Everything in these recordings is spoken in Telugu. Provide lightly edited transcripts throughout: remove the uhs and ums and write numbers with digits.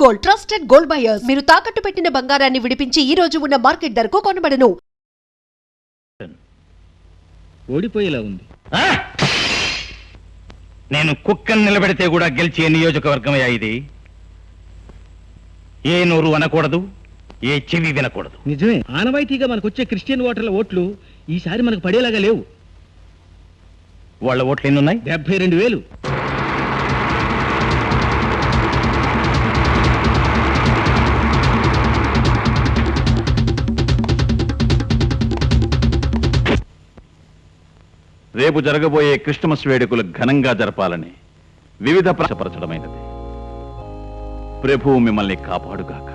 Gold, trusted gold buyers. మీరు తాకట్టు పెట్టిన బంగారాన్ని విడిపించి ఈ రోజు ఉన్న మార్కెట్ ధరకు కొనబడను. ఓడిపోయేలా ఉంది. నేను కుక్కను నిలబెడితే కూడా గెలిచే నియోజకవర్గమయ్యా ఇది. ఏ నోరు అనకూడదు, ఏ చెవి వినకూడదు. నిజమే, ఆనవాయితీగా మనకు వచ్చే క్రిస్టియన్ ఓటర్ల ఓట్లు ఈసారి మనకు పడేలాగా లేవు. వాళ్ళ ఓట్లు ఎన్నున్నాయి? 72,000. రేపు జరగబోయే క్రిస్టమస్ వేడుకలు ఘనంగా జరపాలని వివిధ ప్రచపరచడమైనది. ప్రభు మిమ్మల్ని కాపాడుగాక.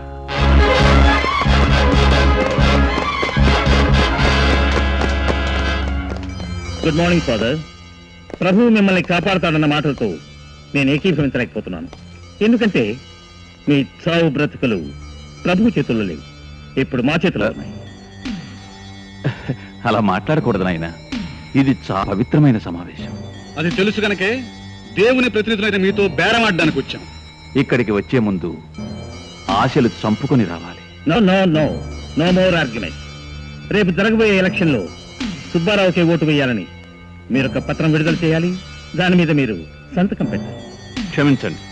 Good morning father. ప్రభు మిమ్మల్ని కాపాడుతాడన్న మాటలతో నేను ఏకీభవించలేకపోతున్నాను. ఎందుకంటే మీ చావు బ్రతుకులు ప్రభు చేతుల్లో లేవు, ఇప్పుడు మా చేతిలో ఉన్నాయి. అలా మాట్లాడకూడదు నాయన, ఇది చాలా పవిత్రమైన సమావేశం. అది తెలుసు గనకే దేవుని ప్రతినిధులైన మీతో బేరమాడడానికి వచ్చాం. ఇక్కడికి వచ్చే ముందు ఆశలు చంపుకొని రావాలి. No no no no more argument. రేపు జరగబోయే ఎలక్షన్ లో సుబ్బారావుకే ఓటు వేయాలని మీరు ఒక పత్రం విడుదల చేయాలి. దాని మీద మీరు సంతకం పెట్టాలి. క్షమించండి,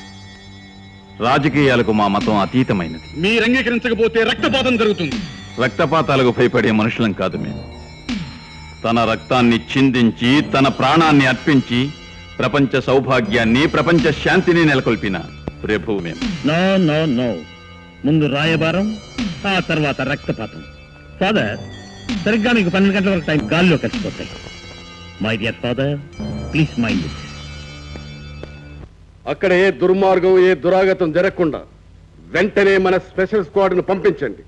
రాజకీయాలకు మా మతం అతీతమైనది. మీరు అంగీకరించకపోతే రక్తపాతం జరుగుతుంది. రక్తపాతాలకు భయపడే మనుషులం కాదు మేము. తన రక్తాన్ని చిందించి తన ప్రాణాన్ని అర్పించి ప్రపంచ సౌభాగ్యాన్ని, ప్రపంచ శాంతిని నెలకొల్పిన ప్రభువు మేము. నో నో నో, ముందు రాయబారం, ఆ తర్వాత రక్తపాతం. ఫాదర్, సరిగ్గా మీకు 12 గంటల వరకు టైం గాల్లో కలిసిపోతాయి. My dear father, please mind it. అక్కడ ఏ దుర్మార్గం, ఏ దురాగతం జరగకుండా వెంటనే మన స్పెషల్ స్క్వాడ్ ను పంపించండి.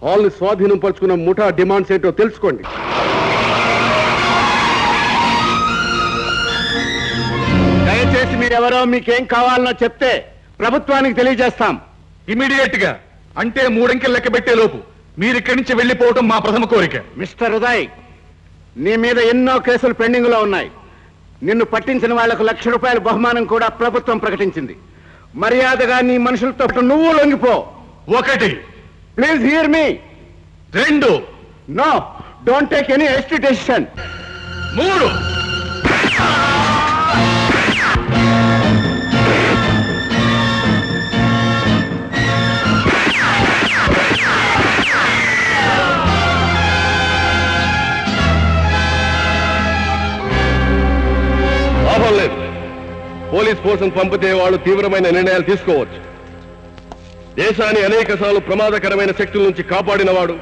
హాల్ ని స్వాధీనం పరుచుకున్న ముఠా డిమాండ్స్ ఏంటో తెలుసుకోండి. దయచేసి మీరెవరో, మీకేం కావాలనో చెప్తే ప్రభుత్వానికి తెలియజేస్తాం. ఇమీడియట్ గా, అంటే 3 అంకెలు లెక్క పెట్టే లోపు మీరు ఇక్కడి నుంచి వెళ్లిపోవటం మా ప్రథమ కోరిక. మిస్టర్ ఉదయ్, నీ మీద ఎన్నో కేసులు పెండింగ్ లో ఉన్నాయి. నిన్ను పట్టించిన వాళ్లకు ₹1,00,000 బహుమానం కూడా ప్రభుత్వం ప్రకటించింది. మర్యాదగా నీ మనుషులతో నువ్వు లొంగిపో. 1, please hear me. 2, no, don't take any hasty decision. 3. లాభం లేదు. పోలీస్ ఫోర్సును పంపితే వాళ్ళు తీవ్రమైన నిర్ణయాలు తీసుకోవచ్చు. దేశాన్ని అనేక సార్లు ప్రమాదకరమైన శక్తుల నుంచి కాపాడినవాడు,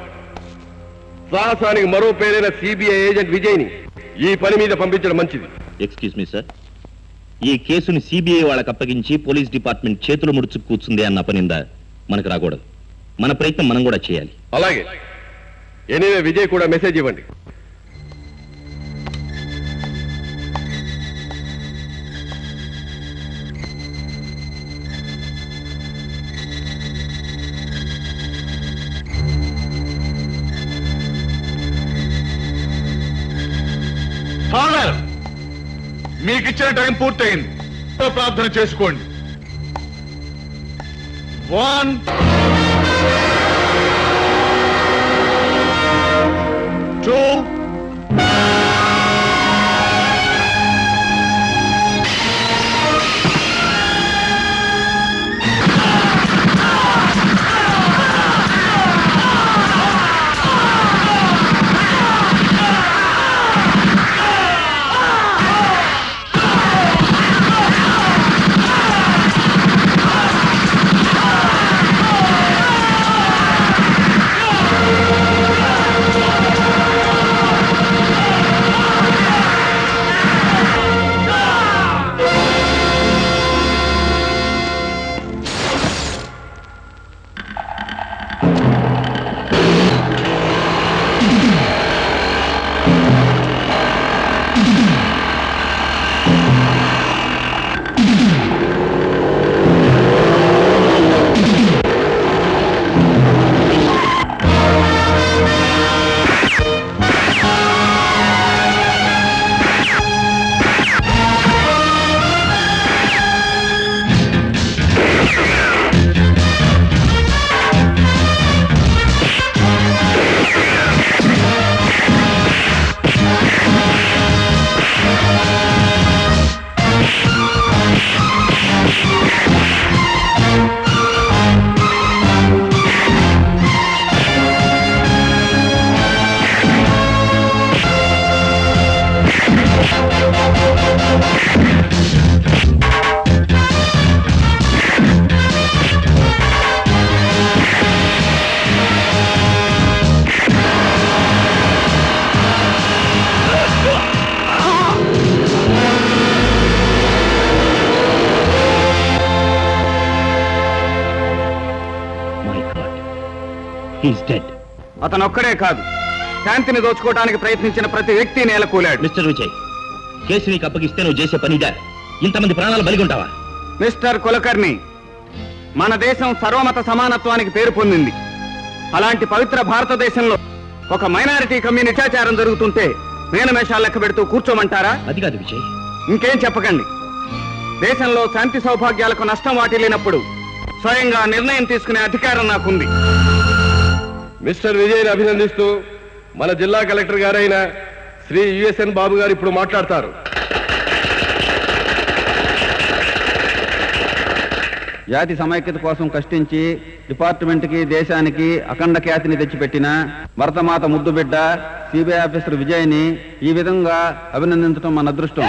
సాహసానికి మరో పేరైన సిబిఐ ఏజెంట్ విజయ్ని ఈ పని మీద పంపించడం మంచిది. ఎక్స్క్యూజ్ మీ సార్, ఈ కేసుని సిబిఐ వాళ్ళకి అప్పగించి పోలీస్ డిపార్ట్మెంట్ చేతులు ముడుచు కూర్చుంది అన్న పనిందా మనకు రాకూడదు. మన ప్రయత్నం మనం కూడా చేయాలి. అలాగే, ఎనీవే విజయ్ కూడా మెసేజ్ ఇవ్వండి. ఫాదర్, మీకు ఇచ్చిన టైం పూర్తయింది. ప్రార్థన చేసుకోండి. 1, 2, హీస్ డెడ్. అతనొక్కడే కాదు, శాంతిని దోచుకోవడానికి ప్రయత్నించిన ప్రతి వ్యక్తి నేలకూలాడు. మిస్టర్ విజయ్, కేసు నీకు అప్పగిస్తే నువ్వు చేసే పనిదా? ఇంతమంది ప్రాణాలు బలిగొంటావా? మిస్టర్ కులకర్ణి, మన దేశం సర్వమత సమానత్వానికి పేరు పొందింది. అలాంటి పవిత్ర భారతదేశంలో ఒక మైనారిటీ కమ్యూనిటీ అత్యాచారం జరుగుతుంటే మేనమేషాలు లెక్క పెడుతూ కూర్చోమంటారా? అది కాదు విజయ్. ఇంకేం చెప్పకండి. దేశంలో శాంతి సౌభాగ్యాలకు నష్టం వాటిల్లినప్పుడు స్వయంగా నిర్ణయం తీసుకునే అధికారం నాకుంది. మిస్టర్ విజయ్ని అభినందిస్తూ మన జిల్లా కలెక్టర్ గారైన శ్రీ యుఎస్ఎన్ బాబు గారు ఇప్పుడు మాట్లాడతారు. జాతి సమైక్యత కోసం కష్టించి డిపార్ట్మెంట్కి, దేశానికి అఖండ ఖ్యాతిని తెచ్చిపెట్టిన భరతమాత ముద్దుబిడ్డ సిబిఐ ఆఫీసర్ విజయ్ని ఈ విధంగా అభినందించడం మన అదృష్టం.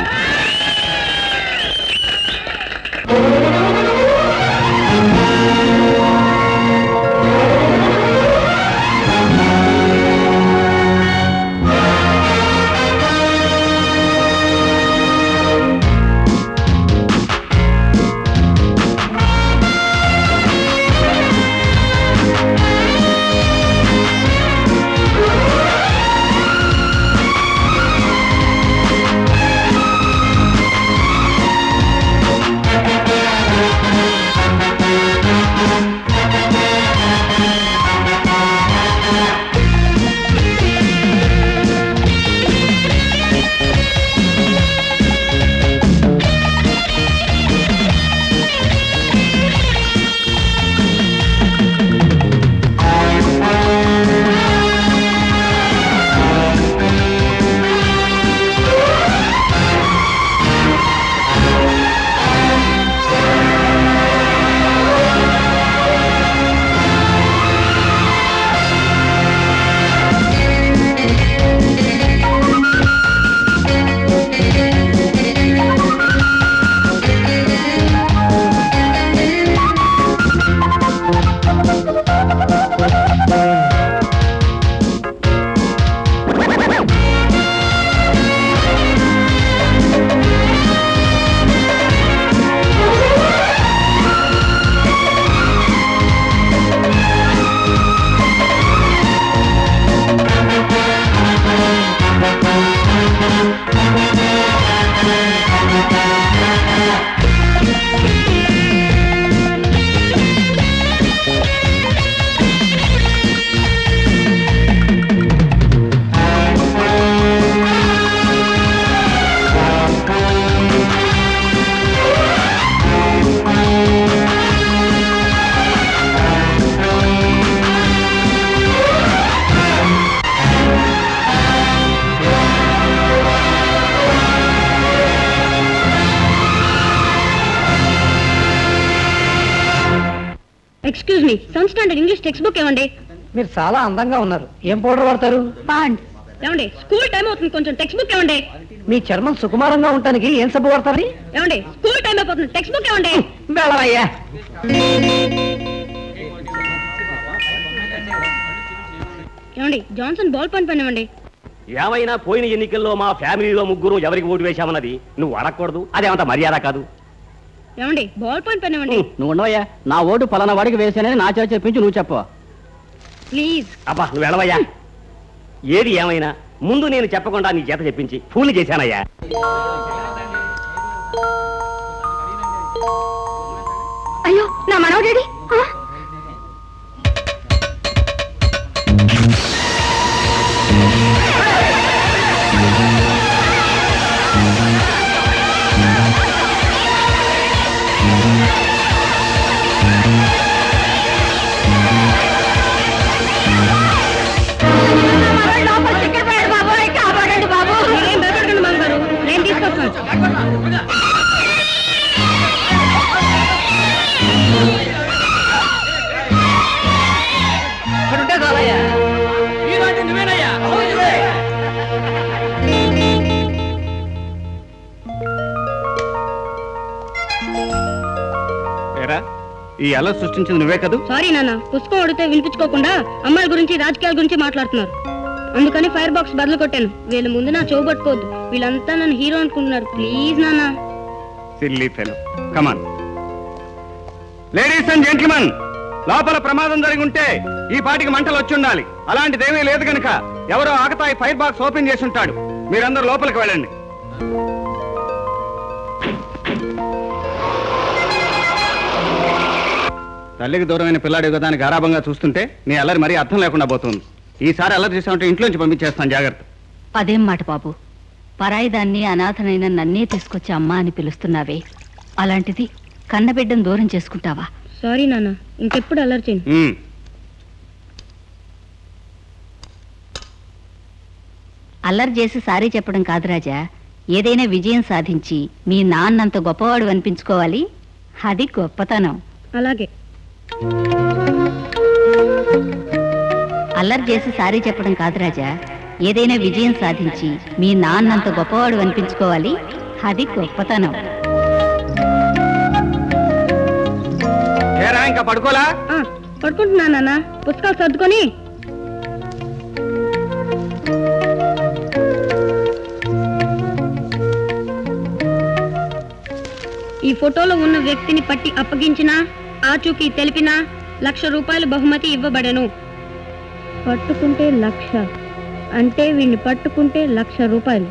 Excuse me, seventh standard English text book ఏమండి? మీరు చాలా అందంగా ఉన్నారు. ఏం పౌడర్ వాడతారు? పాండ్. ఏమండి, స్కూల్ టైం అవుతుంది, కొంచెం టెక్స్ట్ బుక్ ఏమండి? మీ చర్మం సుకుమారంగా ఉండటానికి ఏం సబ్బు వాడతారు? ఏమండి, స్కూల్ టైం అయిపోతుంది, టెక్స్ట్ బుక్ ఏమండి? వెళ్ళవయ్యా. ఏమండి, జాన్సన్ బాల్ పెన్ పెన్ ఇవ్వండి. ఏమైనా పోయిన ఎన్నికల్లో మా ఫ్యామిలీలో ముగ్గురు ఎవరికి ఓటు వేశామన్నది నువ్వు అడగకూడదు, అదేమంత మర్యాద కాదు. ఏమండి, బాల్ పెన్ పెన్ ఇవ్వండి. నువ్వు ఉండవయ్యా. నా ఓటు పలానా వాడికి వేసానని నా చేత చెప్పించి నువ్వు చెప్పు ప్లీజ్. అబ్బా నువ్వు వెళ్ళవయ్యా. ఏది ఏమైనా ముందు నేను చెప్పకుండా నీ చేత చెప్పించి ఫూల్ చేశానయ్యా. అయ్యో, నా మనవడేడి? ఈ అల సృష్టించింది నువ్వే కదూ? సారీ నాన్న, పుస్తకం అడిగితే వినిపించుకోకుండా అమ్మాయిల గురించి, రాజకీయాల గురించి మాట్లాడుతున్నారు. అందుకని ఫైర్ బాక్స్ బదులు కొట్టాను. వీళ్ళ ముందు నా చెవు పట్టుకోవద్దు, వీళ్ళంతా నన్ను హీరో అనుకుంటున్నారు. ప్లీజ్ నాన్న. Silly fellow. Come on ladies and gentlemen, లోపల ప్రమాదం జరిగి ఉంటే ఈ పాటికి మంటలు వచ్చి ఉండాలి. అలాంటిదేమీ లేదు గనుక ఎవరో ఆకతాయి ఫైర్ బాక్స్ ఓపెన్ చేసి ఉంటాడు. మీరందరూ లోపలికి వెళ్ళండి. తల్లికి దూరమైన పిల్లాడి యుగదాన్ని గారాభంగా చూస్తుంటే నీ అల్లరి మరీ అర్థం లేకుండా పోతుంది. ఈసారి అల్లరి చేసామంటే ఇంట్లోంచి పంపించేస్తాను, జాగ్రత్త. అదేం మాట బాబు, పరాయిదాన్ని అనాథనైన నన్నే తీసుకొచ్చి అమ్మ అని పిలుస్తున్నావే, అలాంటిది కన్నబిడ్డను దూరం చేసుకుంటావా? సారీ నాన్న, ఇంకెప్పుడు అల్లరి చేయను. అల్లరి చేసి సారీ చెప్పడం కాదు రాజా, ఏదైనా విజయం సాధించి మీ నాన్నంత గొప్పవాడు అనిపించుకోవాలి, అది గొప్పతనం. అలాగే. అల్లరి చేసి సారీ చెప్పడం కాదు రాజా, ఏదైనా విజయం సాధించి మీ నాన్నంత గొప్పవాడు అనిపించుకోవాలి, అది గొప్పతనం. ఇంకా పడుకోలా? పడుకుంటున్నా నాన్న, పుస్తకాలు సర్దుకొని. ఈ ఫోటోలో ఉన్న వ్యక్తిని పట్టి అప్పగించినా, ఆచూకీ తెలిపినా 1,00,000 రూపాయలు బహుమతి ఇవ్వబడెను. పట్టుకుంటే 1,00,000 అంటే వీడిని పట్టుకుంటే 1,00,000 రూపాయలు.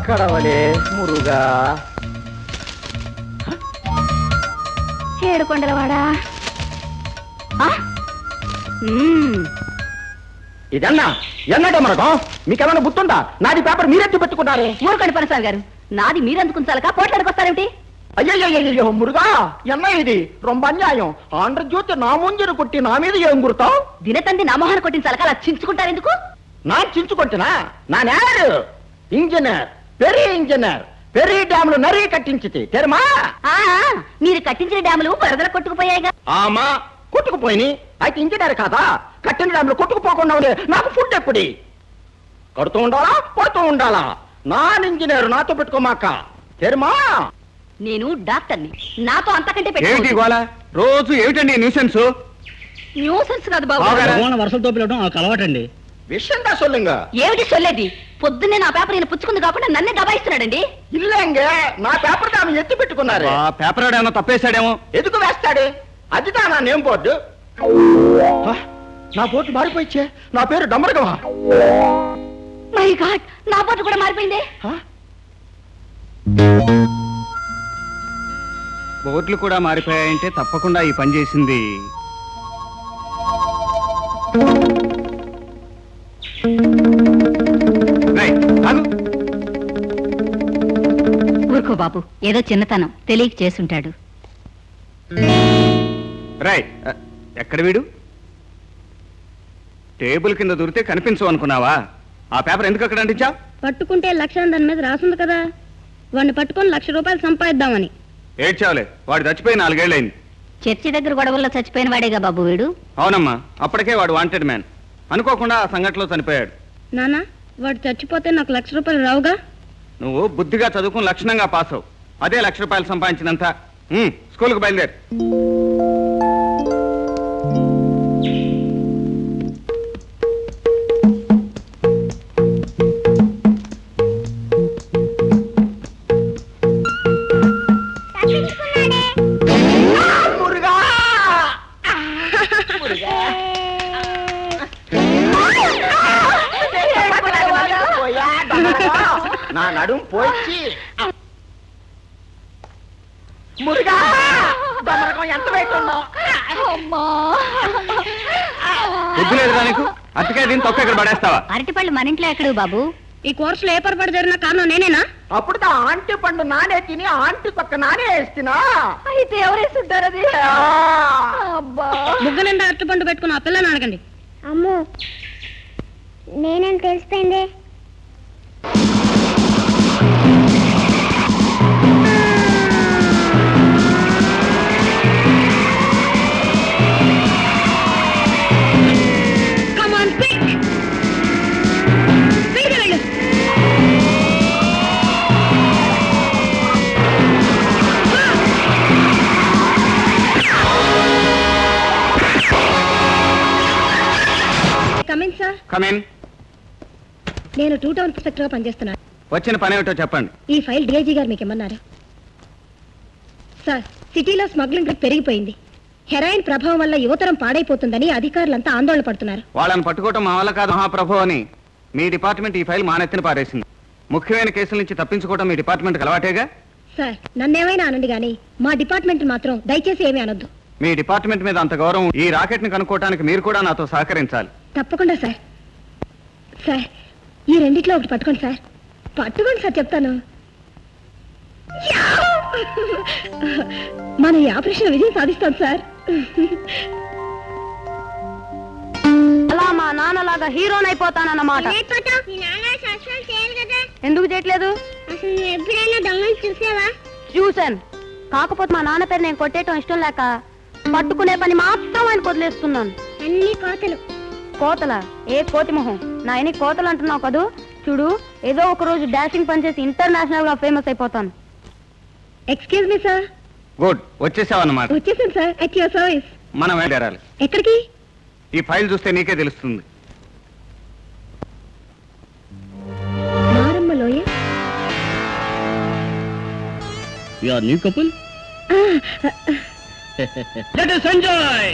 కడవలే మురుగా ఏడుకొండలవాడా, ఇదన్నా ఎన్నట మనకం మీకేమైనా గుర్తుందా? నాది పేపర్ మీరెత్తి పెట్టుకున్నారే. ఊరుకోండి పరసాల్ గారు, నాది మీరెందుకుంచాలక పోట్లాడుకొస్తారేమిటి? అయ్యో మురుగా ఎన్న ఇది రొంబ అన్యాయం. ఆంధ్రజ్యోతి నా ముంజరు కొట్టి నా మీద ఏం గుర్తావు? దినతంది నా మొహాన్ని కొట్టించాలక అలా చించుకుంటారెందుకు? నా చించుకుంటున్నా? నా నేరు ఇంజనీర్, పెరీ ఇంజనీర్, పెరీ డ్యాములు నరీ కట్టించితే తెరమా. మీరు కట్టించిన డ్యాములు వరదలు కొట్టుకుపోయాయిగా. ఆమా కొట్టుకుపోయి అయితే ఇంజనీర్ కాదా? కట్టిన డ్యాములు కొట్టుకుపోకుండా ఉండే నాకు ఫుడ్ ఎప్పుడు కడుతూ ఉండాలా పడుతూ ఉండాలా? నాన్ ఇంజనీర్ నాతో పెట్టుకోమాక తెరమా. నేను డాక్టర్ని, నాతో అంతకంటే ఏమిటి గోల? రోజు ఏమిటండి న్యూసెన్స్? న్యూసెన్స్ కాదు బాబు, వరుసలతో పిలవడం నాకు అలవాటండి. విషయం దా సొల్లుంగ. ఏమిటి సొల్లేది? పొద్దున్నే నా పేపర్ ఈయన పుచ్చుకుంది కాకుండా నన్నే దబాయిస్తున్నాడండి. ఇల్లేంగ నా పేపర్ ఆమె ఎత్తి పెట్టుకున్నారు. పేపర్ ఏమో తప్పేశాడేమో. ఎందుకు వేస్తాడు? అదిదా నా నేమ్ బోర్డు. నా బోర్డు మారిపోయిచ్చే, నా పేరు డమ్మరగమా. మై గాడ్, నా బోర్డు కూడా మారిపోయింది. బోర్డులు కూడా మారిపోయాయంటే తప్పకుండా ఈ పని చేసింది. ఊరుకో బాబు, ఏదో చిన్నతనం తెలియక చేసుంటాడు. రైట్, ఎక్కడ వీడు? టేబుల్ కింద దూరితే కనిపించవు అనుకున్నావా? ఆ పేపర్ ఎందుకు అక్కడ అంటించా? పట్టుకుంటే 1,00,000 దాని మీద రాసుంది కదా, వాడిని పట్టుకొని 1,00,000 రూపాయలు సంపాదిద్దామని. ఏడ్చావులే, వాడు చచ్చిపోయి 4 ఏళ్ళైంది. చర్చి దగ్గర గొడవల్లో చచ్చిపోయిన వాడేగా బాబు వీడు. అవునమ్మా, అప్పటికే వాడు వాంటెడ్ మ్యాన్. అనుకోకుండా ఆ సంఘటనలో చనిపోయాడు. నానా, వాడు చచ్చిపోతే నాకు 1,00,000 రూపాయలు రావుగా? నువ్వు బుద్ధిగా చదువుకుని లక్షణంగా పాస్ అవు, అదే 1,00,000 రూపాయలు సంపాదించినంత. స్కూల్కి బయలుదేరు. నా నడుం పోయి మురుగా ఎంత పెట్టున్నావు? బుద్ధి లేదురా నీకు? అతికాయ దీని తొక్క ఇక్కడ పడేస్తావా? అరటిపళ్ళు మన ఇంట్లో ఎక్కడు బాబు? ఈ కోర్సులో ఏ పొరపాటు జరిగిన కారణం నేనేనా? అప్పుడు ఆంటీ పండు నానే తిని ఆంటీ పక్క నానే వేస్తున్నా. అయితే ఎవరేస్తుంటారు అది? ముగ్గు నిండా అరటి పండు పెట్టుకుని ఆ పిల్లని అడగండి. అమ్మో, నేనేం తెలిసిపోయింది. కమిన్. నేను 2 టౌన్ ఇన్స్పెక్టర్ గా పనిచేస్తున్నాను. వచ్చిన పని ఏమిటో చెప్పండి. ఈ ఫైల్ డిఐజీ గారు మీకు ఇమ్మన్నారు. సార్, సిటీలో స్మగ్లింగ్ పెరిగిపోయింది. హెరాయిన్ ప్రభావం వల్ల యువతరం పాడైపోతుందని అధికారులంతా ఆందోళన పడుతున్నారు. వాళ్ళని పట్టుకోవటం మా వల్ల కాదు మహాప్రభు అని మీ డిపార్ట్మెంట్ ఈ ఫైల్ మానెత్తిన పారేసింది. ముఖ్యమైన కేసుల నుంచి తప్పించుకోవడం మీ డిపార్ట్మెంట్ అలవాటేగా. సార్, నన్నేమైనా అనండి గానీ మా డిపార్ట్మెంట్ మాత్రం దయచేసి ఏమీ అనొద్దు. మీ డిపార్ట్మెంట్ మీద అంత గౌరవం, ఈ రాకెట్ ని కనుక్కోవడానికి మీరు కూడా నాతో సహకరించాలి. తప్పకుండా సార్. సార్, ఈ రెండిట్లో ఒకటి పట్టుకోండి సార్. పట్టుకోండి సార్, చెప్తాను. మన ఈ ఆపరేషన్ విజయం సాధిస్తాం సార్. అలా మా నాన్నలాగా హీరోన్ అయిపోతానన్నమాట. ఎందుకు చేయట్లేదు? చూశాను. కాకపోతే మా నాన్న పేరు నేను కొట్టేయటం ఇష్టం లేక పట్టుకునే పని మాత్రం ఆయన వదిలేస్తున్నాను. అన్ని కోతలు. కోతలా? ఏ కోతి మొహం నా ఎన్ని కోతలు అంటున్నావు కదూ. చూడు, ఏదో ఒక రోజు డాషింగ్ పని చేసి ఇంటర్నేషనల్ గా ఫేమస్ అయిపోతాను. Excuse me sir. గుడ్, వచ్చేసావన్నమాట. వచ్చేసాను సార్. At your service. మనం వెళ్ళాలి. ఎక్కడికి? ఈ ఫైల్ చూస్తే నీకే తెలుస్తుంది. మారమ్మ లోయ. You are new couple. Let us enjoy.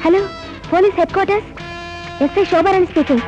Hello, police headquarters. SI Shobharani speaking.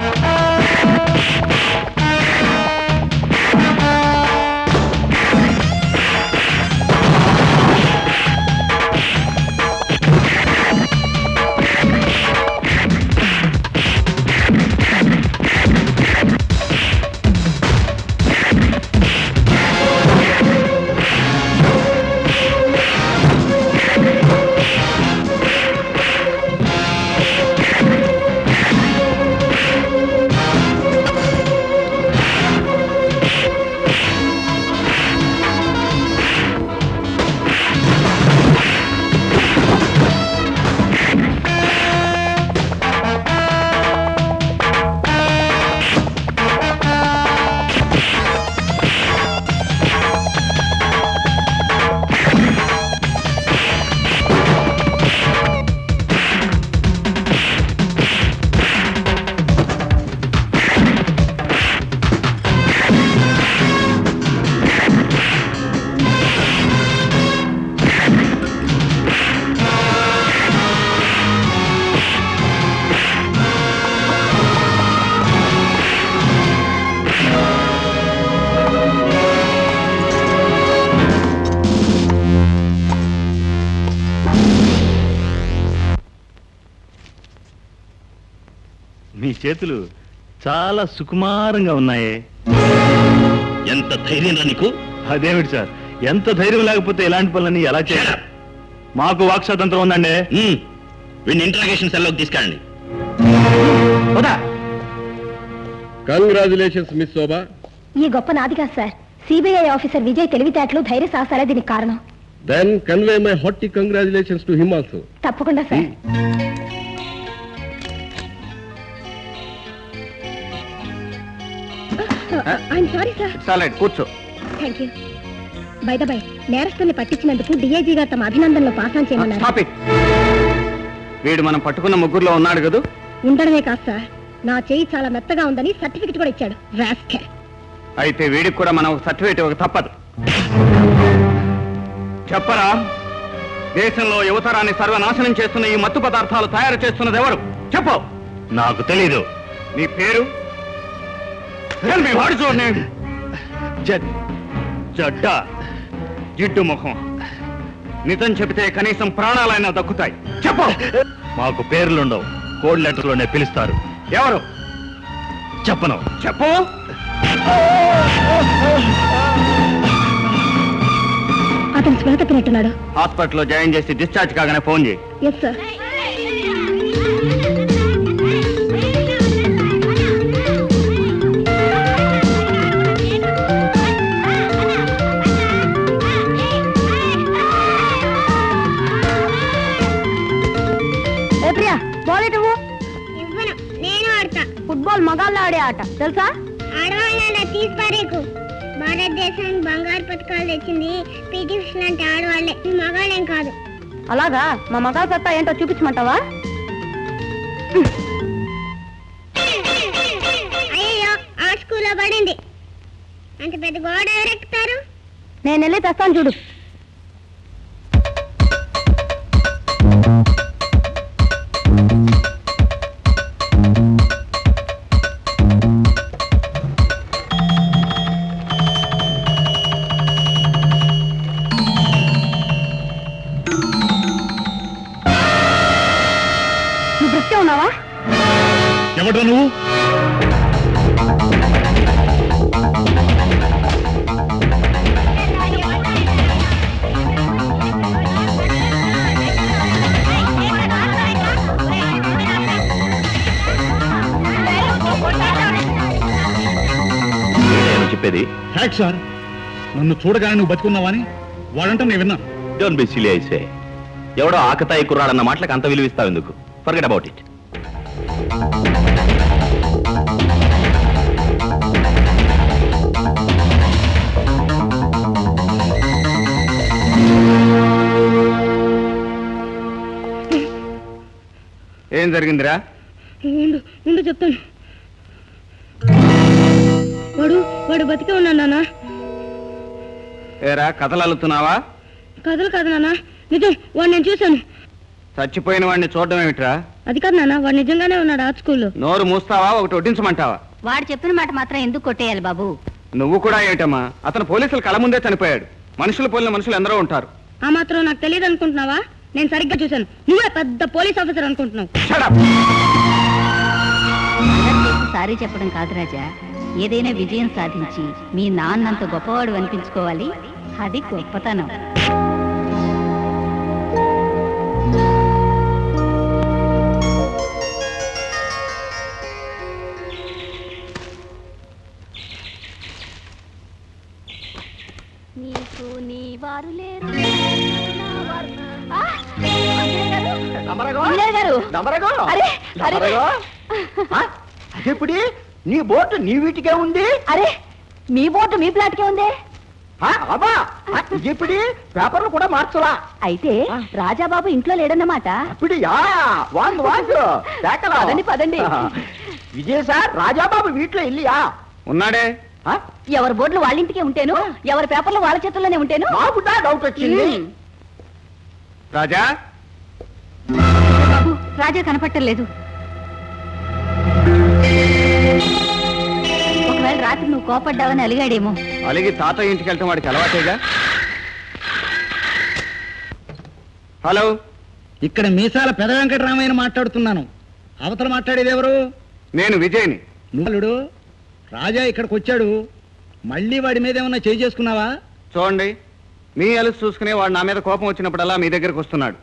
మీ చేతులు చాలా సుకుమారంగా ఉన్నాయే. ఎంత ధైర్యం రా నీకు? అదేమిటి సార్, ఎంత ధైర్యం లేకపోతే ఇలాంటి పనులన్నీ ఎలా చేయాలి? మాకు వాక్ స్వాతంత్రం ఉందండి. వీడిని ఇంట్రాగేషన్ సెల్లోకి తీసుకెళ్ళండి. కంగ్రాచులేషన్స్ మిస్ శోభా. ఈ గొప్ప నాది కాదు సార్. సిబిఐ ఆఫీసర్ విజయ్ తెలివితేటలు, ధైర్య సాహసాలే దీనికి కారణం. Then convey my hearty congratulations to him also. తప్పకుండా సార్. I'm sorry sir. చాలండి, కూర్చో. Thank you. By the by, నేరస్తుల్ని పట్టించినందుకు డిఐజీ గారు తమ అభినందనలో పాస్ చేయమన్నారు. Stop it. వీడు మనం పట్టుకున్న ముగ్గురులో ఉన్నాడు కదూ? ఉండడమే కాదు సార్, నా చేయి చాలా మెత్తగా ఉందని సర్టిఫికెట్ కూడా ఇచ్చాడు. రాస్కెల్. అయితే వీడికి కూడా మనం సర్టిఫికేట్ ఇవ్వక తప్పదు. చెప్పరా, దేశంలో యువతరాన్ని సర్వనాశనం చేస్తున్న ఈ మత్తు పదార్థాలు తయారు చేస్తున్నది ఎవరు? చెప్పు. నాకు తెలీదు. నీ పేరు? వాడు చూడండి. జడ్డ, జిడ్డు ముఖం. నిజం చెబితే కనీసం ప్రాణాలైనా దక్కుతాయి. చెప్పు. మాకు పేర్లుండవు, కోడ్ లెటర్లోనే పిలుస్తారు. ఎవరు? చెప్పను. చెప్పు. అతను స్పృహ తప్పినట్టున్నాడు. హాస్పిటల్లో జాయిన్ చేసి డిశ్చార్జ్ కాగానే ఫోన్ చేయి. Yes sir. ప్రియా బాల్ ఇవ్వు. నేను ఆడతా. ఫుట్బాల్ మగాళ్ళు ఆడే ఆట తెలుసా? ఆడవాళ్ళ తీసి పారేకు. భారతదేశానికి బంగారు పథకాలు తెచ్చింది పీటీ ఉష లాంటి ఆడవాళ్లే, మగాళ్ళేం కాదు. అలాగా? మా మగాళ్ళ సత్తా ఏంటో చూపించమంటావా? అయ్యో ఆ స్కూల్లో పడింది. అంత పెద్ద గోడ ఎవరెక్కుతారు? నేను వెళ్ళి తెస్తాను చూడు. ఉన్నావా? ఎవడో నువ్వు? చెప్పేది ఫ్యాక్ట్ సార్. నన్ను చూడగానే నువ్వు బతుకున్నావని వాడంటే నేను విన్నాను. Don't be silly I say. ఎవడో ఆకతాయి కుర్రాడన్న మాటలకు అంత విలువిస్తావు ఎందుకు? Forget about it. ఏం జరిగిందిరా? ముందు చెప్తాను. వాడు బతికే ఉన్నాను నాన్న. ఏరా కథలు అల్లుతున్నావా? కథలు కాదు నాన్న, నిజం. వాడు నేను చూశాను. చచ్చిపోయిన వాడిని చూడడం ఏమిట్రా? అది కాదు నాన్న, వాడు నిజంగానే ఉన్నాడు ఆర్ట్ స్కూల్లో. నోరు మూస్తావా? ఒకటి వడ్డించమంటావా? వాడు చెప్పిన మాట మాత్రం ఎందుకు కొట్టేయాలి బాబు? నువ్వు కూడా ఏమిటమ్మా? అతను పోలీసుల కళ్ళ ముందే చనిపోయాడు. మనుషులు పోలిన మనుషులు ఎందరో ఉంటారు. ఆ మాత్రం నాకు తెలియదు అనుకుంటున్నావా? నేను సరిగ్గా చూశాను. నువ్వే పెద్ద పోలీస్ ఆఫీసర్ అనుకుంటున్నావు. సారీ చెప్పడం కాదు రాజా, ఏదైనా విజయం సాధించి మీ నాన్నంత గొప్పవాడు అనిపించుకోవాలి. అది గొప్పతనం. నీకు నీ వారు లేరు. అదేప్పుడు నీ బోటు నీ వీటికే ఉంది. అరే మీ బోటు మీ ప్లాట్కే ఉంది. ఇప్పుడు పేపర్లు కూడా మార్చలా. అయితే రాజాబాబు ఇంట్లో లేడన్నమాట. ఇప్పుడియా పదండి పదండి. విజయ్ సార్, రాజాబాబు వీటిలో ఇల్లియా ఉన్నాడే. ఎవరి బోర్డులు వాళ్ళ ఇంటికే ఉంటేను, ఎవరి పేపర్లు వాళ్ళ చేతుల్లోనే ఉంటేను. నాకు డౌట్ వచ్చింది. రాజా బాబు, రాజా కనపట్టలేదు. ఒకవేళ రాత్రి నువ్వు కోపడ్డావని అలిగాడేమో. అలిగి తాతయ్య ఇంటికి వెళ్తాం, వాడికి అలవాటేగా. హలో, ఇక్కడ మీసాల పెద వెంకటరామయ్యని మాట్లాడుతున్నాను. అవతల మాట్లాడేది ఎవరు? నేను విజయ్ని. నువ్వుడు రాజా ఇక్కడికి వచ్చాడు. మళ్ళీ వాడి మీద ఏమన్నా చేయి చేసుకున్నావా? చూడండి, మీ అలుసు చూసుకునే వాడు నా మీద కోపం వచ్చినప్పుడల్లా మీ దగ్గరకు వస్తున్నాడు.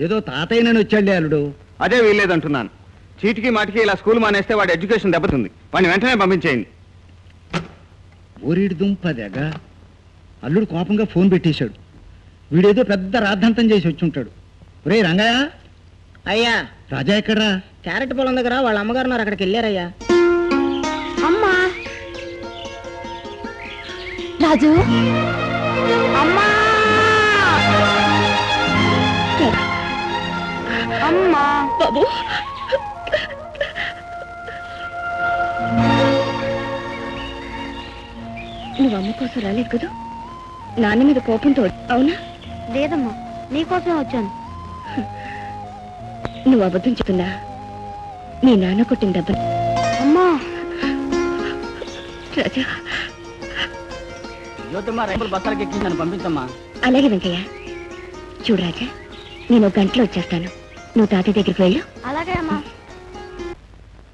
ఏదో తాతయ్యనని వచ్చాడులే అల్లుడు. అదే వీల్లేదంటున్నాను. చీటికి మాటికి ఇలా స్కూల్ మానేస్తే వాడి ఎడ్యుకేషన్ దెబ్బతుంది. వాడిని వెంటనే పంపించేయండి. ఊరిడి దుంపదేగా అల్లుడు కోపంగా ఫోన్ పెట్టేశాడు. వీడేదో పెద్ద రాద్ధాంతం చేసి వచ్చి ఉంటాడు. రే రంగయ్య. అయ్యా. రాజా ఎక్కడ్రా? క్యారెట్ పొలం దగ్గర వాళ్ళ అమ్మగారు అక్కడికి వెళ్ళారయ్యా. అమ్మా రాజు, అమ్మా అమ్మా బాబు, నువ్వు అమ్మ కోసం రాలేదు కదా? నాన్న మీద కోపంతో అవునా? లేదమ్మా, నీకోసమే వచ్చాను. నువ్వు అబద్ధం చెప్తున్నా? నీ నాన్న కొట్టిన దెబ్బ. అమ్మా రాజా, జ్యోతిమ్మ రైతులు బస్సాలకి ఎక్కి నన్ను పంపించమ్మా. అలాగే వెంకయ్య. చూడు రాజా, నేను ఒక గంటలో వచ్చేస్తాను. నువ్వు తాతయ్య దగ్గరికి వెళ్ళు. అలాగే అమ్మా.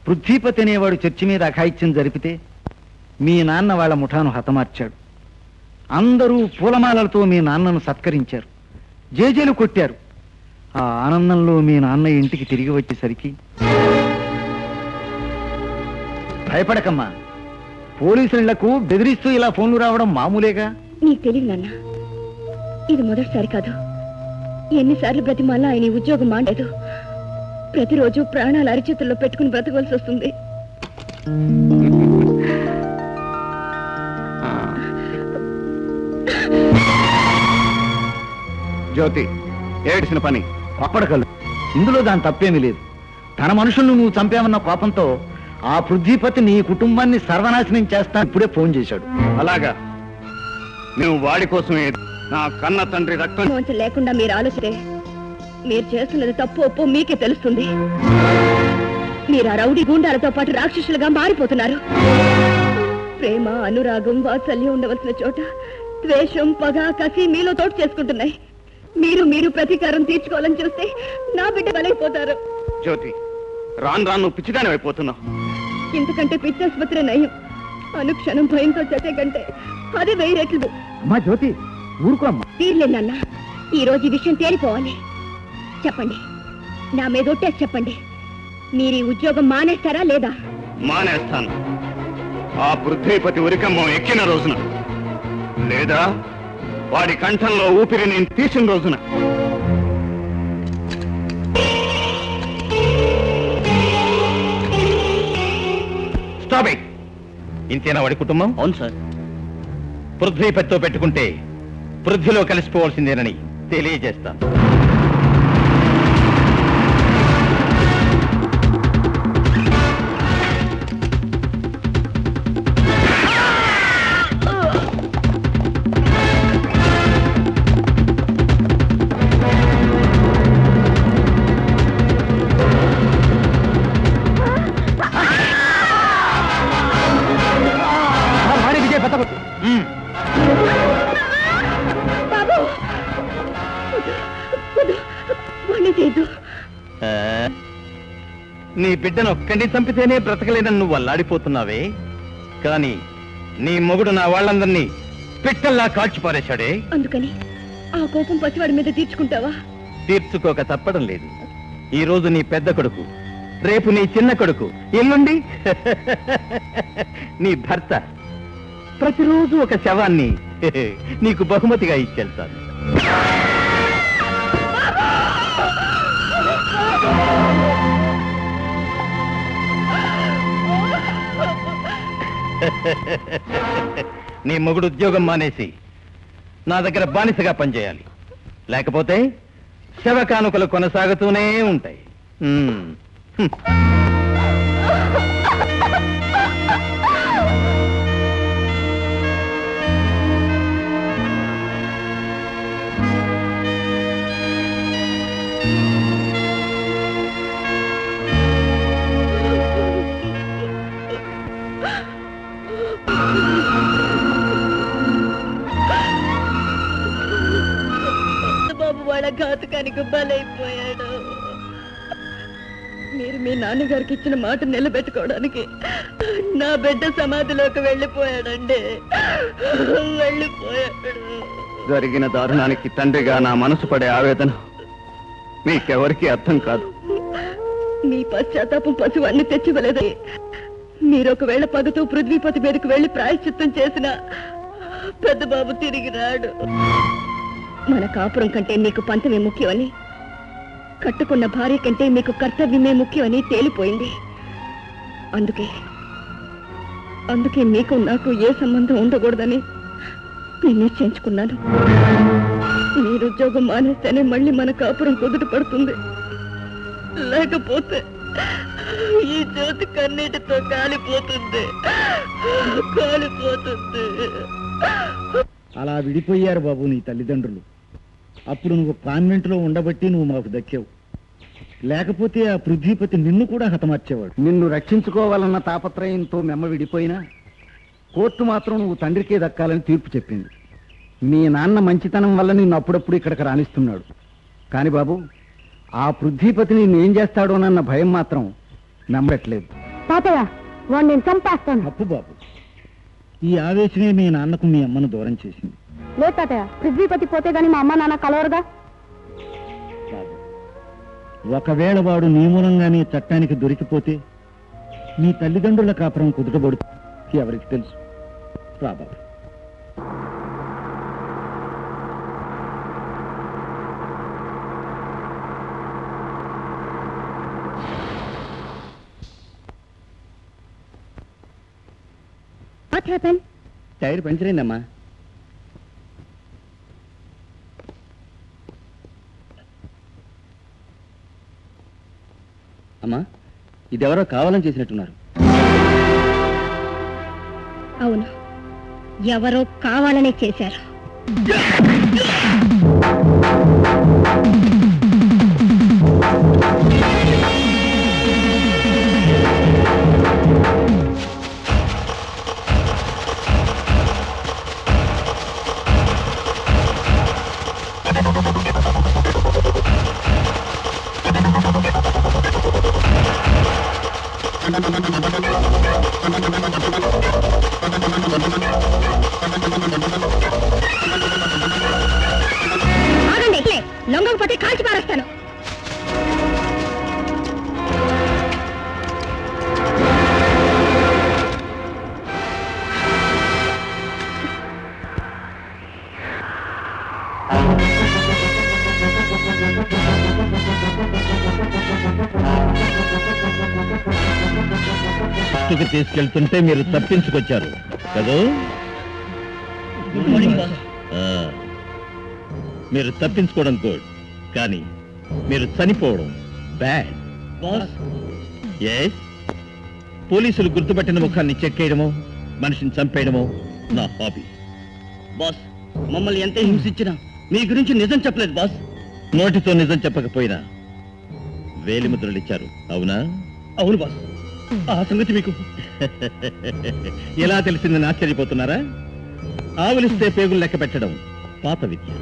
పృథ్వీపతి అనేవాడు చర్చి మీద అఘాయిత్యం జరిపితే మీ నాన్న వాళ్ళ ముఠాను హతమార్చాడు. అందరూ పూలమాలలతో మీ నాన్నను సత్కరించారు, జేజేలు కొట్టారు. ఆ ఆనందంలో మీ నాన్న ఇంటికి తిరిగి వచ్చేసరికి భయపడకమ్మా, పోలీసులకు బెదిరిస్తూ ఇలా ఫోన్లు రావడం మామూలేగా. నీకు తెలియదు నాన్న, ఇది మొదటిసారి కాదు. ఎన్నిసార్లు బ్రతిమాలా ఆయన ఈ ఉద్యోగం మాండలేదు. ప్రతిరోజు ప్రాణాలు అరిచేతుల్లో పెట్టుకుని బ్రతకవలసి వస్తుంది. జ్యోతి, ఏడిసిన పని అప్పడకలు. ఇందులో దాని తప్పేమీ లేదు. తన మనుషులను నువ్వు చంపావన్న కోపంతో ఆ పృథ్వీపతి నీ కుటుంబాన్ని సర్వనాశనం చేస్తా ఇప్పుడే ఫోన్ చేశాడు. అలాగా? నువ్వు వాడి కోసమే నా కన్న తండ్రి రక్తం కొంచెం లేకుండా మీరు ఆలోచిస్తే మీరు చేస్తున్నది తప్పు ఒప్పో మీకే తెలుస్తుంది. మీరు ఆ రౌడీ గుండాలతో పాటు రాక్షసులుగా మారిపోతున్నారు. ప్రేమ, అనురాగం, వాత్సల్యం ఉండవలసిన చోట ద్వేషం, పగ, కసి మీలో తోటు చేసుకుంటున్నాయి. మీరు ప్రతీకారం తీర్చుకోవాలని చూస్తే నా బిడ్డ బలైపోతారు. జ్యోతి, రాను రాను నువ్వు పిచ్చిదాని అయిపోతున్నావు. ఇంతకంటే పిచ్చాసుపత్రి నయం. అనుక్షణం భయంతో చచ్చే కంటే అది 1000 రెట్లు. అమ్మా జ్యోతి, ఊరుకో అమ్మా. తీర్లేనన్న, ఈ రోజు ఈ విషయం తేలిపోవాలి. చెప్పండి, నా మీద ఒట్టేసి చెప్పండి, మీరు ఈ ఉద్యోగం మానేస్తారా లేదా? మానేస్తాను, ఆ పృథ్వీపతి ఉరికమ్మం ఎక్కిన రోజున, లేదా వాడి కంఠంలో ఊపిరి నేను తీసిన రోజున. Stop it. ఇంతేనా వాడి కుటుంబం? అవును సార్. పృథ్వీపతితో పెట్టుకుంటే పృథ్వీలో కలిసిపోవాల్సిందేనని తెలియజేస్తాను. నీ బిడ్డను ఒక్కడిని చంపితేనే బ్రతకలేదని నువ్వు అల్లాడిపోతున్నావే, కానీ నీ మొగుడు నా వాళ్ళందరినీ పిట్టల్లా కాల్చిపారేశాడే. అందుకని ఆ కోపం పసివాడి మీద తీర్చుకుంటావా? తీర్చుకోక తప్పడం లేదు. ఈ రోజు నీ పెద్ద కొడుకు, రేపు నీ చిన్న కొడుకు, ఎల్లుండి నీ భర్త. ప్రతిరోజు ఒక శవాన్ని నీకు బహుమతిగా ఇచ్చేస్తాను. నీ మొగుడు ఉద్యోగం మానేసి నా దగ్గర బానిసగా పనిచేయాలి, లేకపోతే శవ కానుకలు కొనసాగుతూనే ఉంటాయి. బాబు వాళ్ళ ఘాతకానికి బలైపోయాడు. మీరు మీ నాన్నగారికి ఇచ్చిన మాట నిలబెట్టుకోవడానికి నా బిడ్డ సమాధిలోకి వెళ్ళిపోయాడండి, వెళ్ళిపోయాడు. జరిగిన దారుణానికి తండ్రిగా నా మనసు పడే ఆవేదన మీకెవరికీ అర్థం కాదు. మీ పశ్చాత్తాపం పశువాన్ని తెచ్చివ్వలేదు. మీరు ఒకవేళ పగతో పృథ్వీపతి మీదకు వెళ్లి ప్రాయశ్చిత్తం చేసిన పెద్ద బాబు తిరిగి రాడు. మన కాపురం కంటే మీకు పంతమే ముఖ్యమని, కట్టుకున్న భార్య కంటే మీకు కర్తవ్యమే ముఖ్యమని తేలిపోయింది. అందుకే మీకు నాకు ఏ సంబంధం ఉండకూడదని నేను నిశ్చయించుకున్నాను. మీరు ఉద్యోగం మానేస్తేనే మళ్ళీ మన కాపురం కుదుట పడుతుంది, లేకపోతే ఈ జ్యోతి కన్నీటితో కాలిపోతుంది. అలా విడిపోయారు బాబు నీ తల్లిదండ్రులు. అప్పుడు నువ్వు కాన్వెంట్లో ఉండబట్టి నువ్వు మాకు దక్కావు, లేకపోతే ఆ పృథ్వీపతి నిన్ను కూడా హతమార్చేవాడు. నిన్ను రక్షించుకోవాలన్న తాపత్రయంతో మెమ్మ విడిపోయినా కోర్టు మాత్రం నువ్వు తండ్రికే దక్కాలని తీర్పు చెప్పింది. మీ నాన్న మంచితనం వల్ల నిన్ను అప్పుడప్పుడు ఇక్కడికి రాణిస్తున్నాడు. కాని బాబు, ఆ పృథ్వీపతిని నేనేం చేస్తాడోనన్న భయం మాత్రం నమ్మట్లేదు. తాతయ్య, వాడిని నేను చంపేస్తాను. తప్పు బాబు, ఈ ఆవేశమే మీ నాన్నకు మీ అమ్మను దూరం చేసింది. లేదు తాతయ్య, పృథ్వీపతి పోతే గాని మా అమ్మ నాన్న కలవరుగా. ఒకవేళ వాడు నీ మూలంగానే చట్టానికి దొరికిపోతే నీ తల్లిదండ్రుల కాపురం కుదుటబడుతుంది. ఎవరికి తెలుసు? రా బాబు. టైర్ పంచర్ అయిందమ్మా. అమ్మా, ఇదెవరో కావాలని చేసినట్టున్నారు. అవును, ఎవరో కావాలనే చేశారు. ఆగండి, లొంగకపోతే కాల్చి పారేస్తాను. ఇంటికి తీసుకెళ్తుంటే మీరు తప్పించుకొచ్చారు కదా? మీరు తప్పించుకోవడం గుడ్, కానీ మీరు చనిపోవడం బ్యాడ్. ఎస్, పోలీసులు గుర్తుపట్టిన ముఖాన్ని చెక్కేయడమో మనిషిని చంపేయడమో నా హాబీ. బాస్, మమ్మల్ని ఎంత హింసించినా మీ గురించి నిజం చెప్పలేదు బాస్. నోటితో నిజం చెప్పకపోయినా వేలిముద్రలు ఇచ్చారు, అవునా? అవును బాస్. ఆ సంగతి మీకు ఎలా తెలిసిందని ఆశ్చర్యపోతున్నారా? ఆవులిస్తే పేగులు లెక్క పెట్టడం పాత విద్య,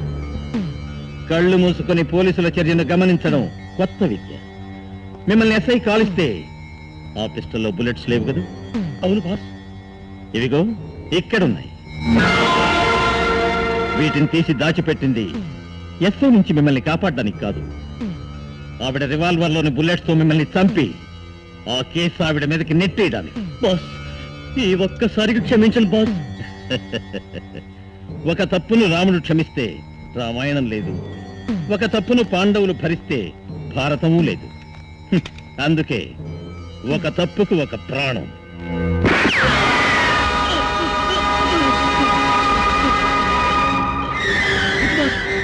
కళ్ళు మూసుకొని పోలీసుల చర్యను గమనించడం కొత్త విద్య. మిమ్మల్ని ఎస్ఐ కాలిస్తే ఆ పిస్టల్లో బుల్లెట్స్ లేవు కదా? అవును బాస్. ఇవిగో ఇక్కడున్నాయి. వీటిని తీసి దాచిపెట్టింది ఎస్ఐ నుంచి మిమ్మల్ని కాపాడడానికి కాదు, ఆవిడ రివాల్వర్లోని బుల్లెట్స్ తో మిమ్మల్ని చంపి ఆ కేసు ఆవిడ మీదకి నెట్టేయడానికి. బాస్, ఈ ఒక్కసారికి క్షమించండి బాస్. ఒక తప్పును రాముడు క్షమిస్తే రామాయణం లేదు, ఒక తప్పును పాండవులు భరిస్తే భారతము లేదు. అందుకే ఒక తప్పుకు ఒక ప్రాణం.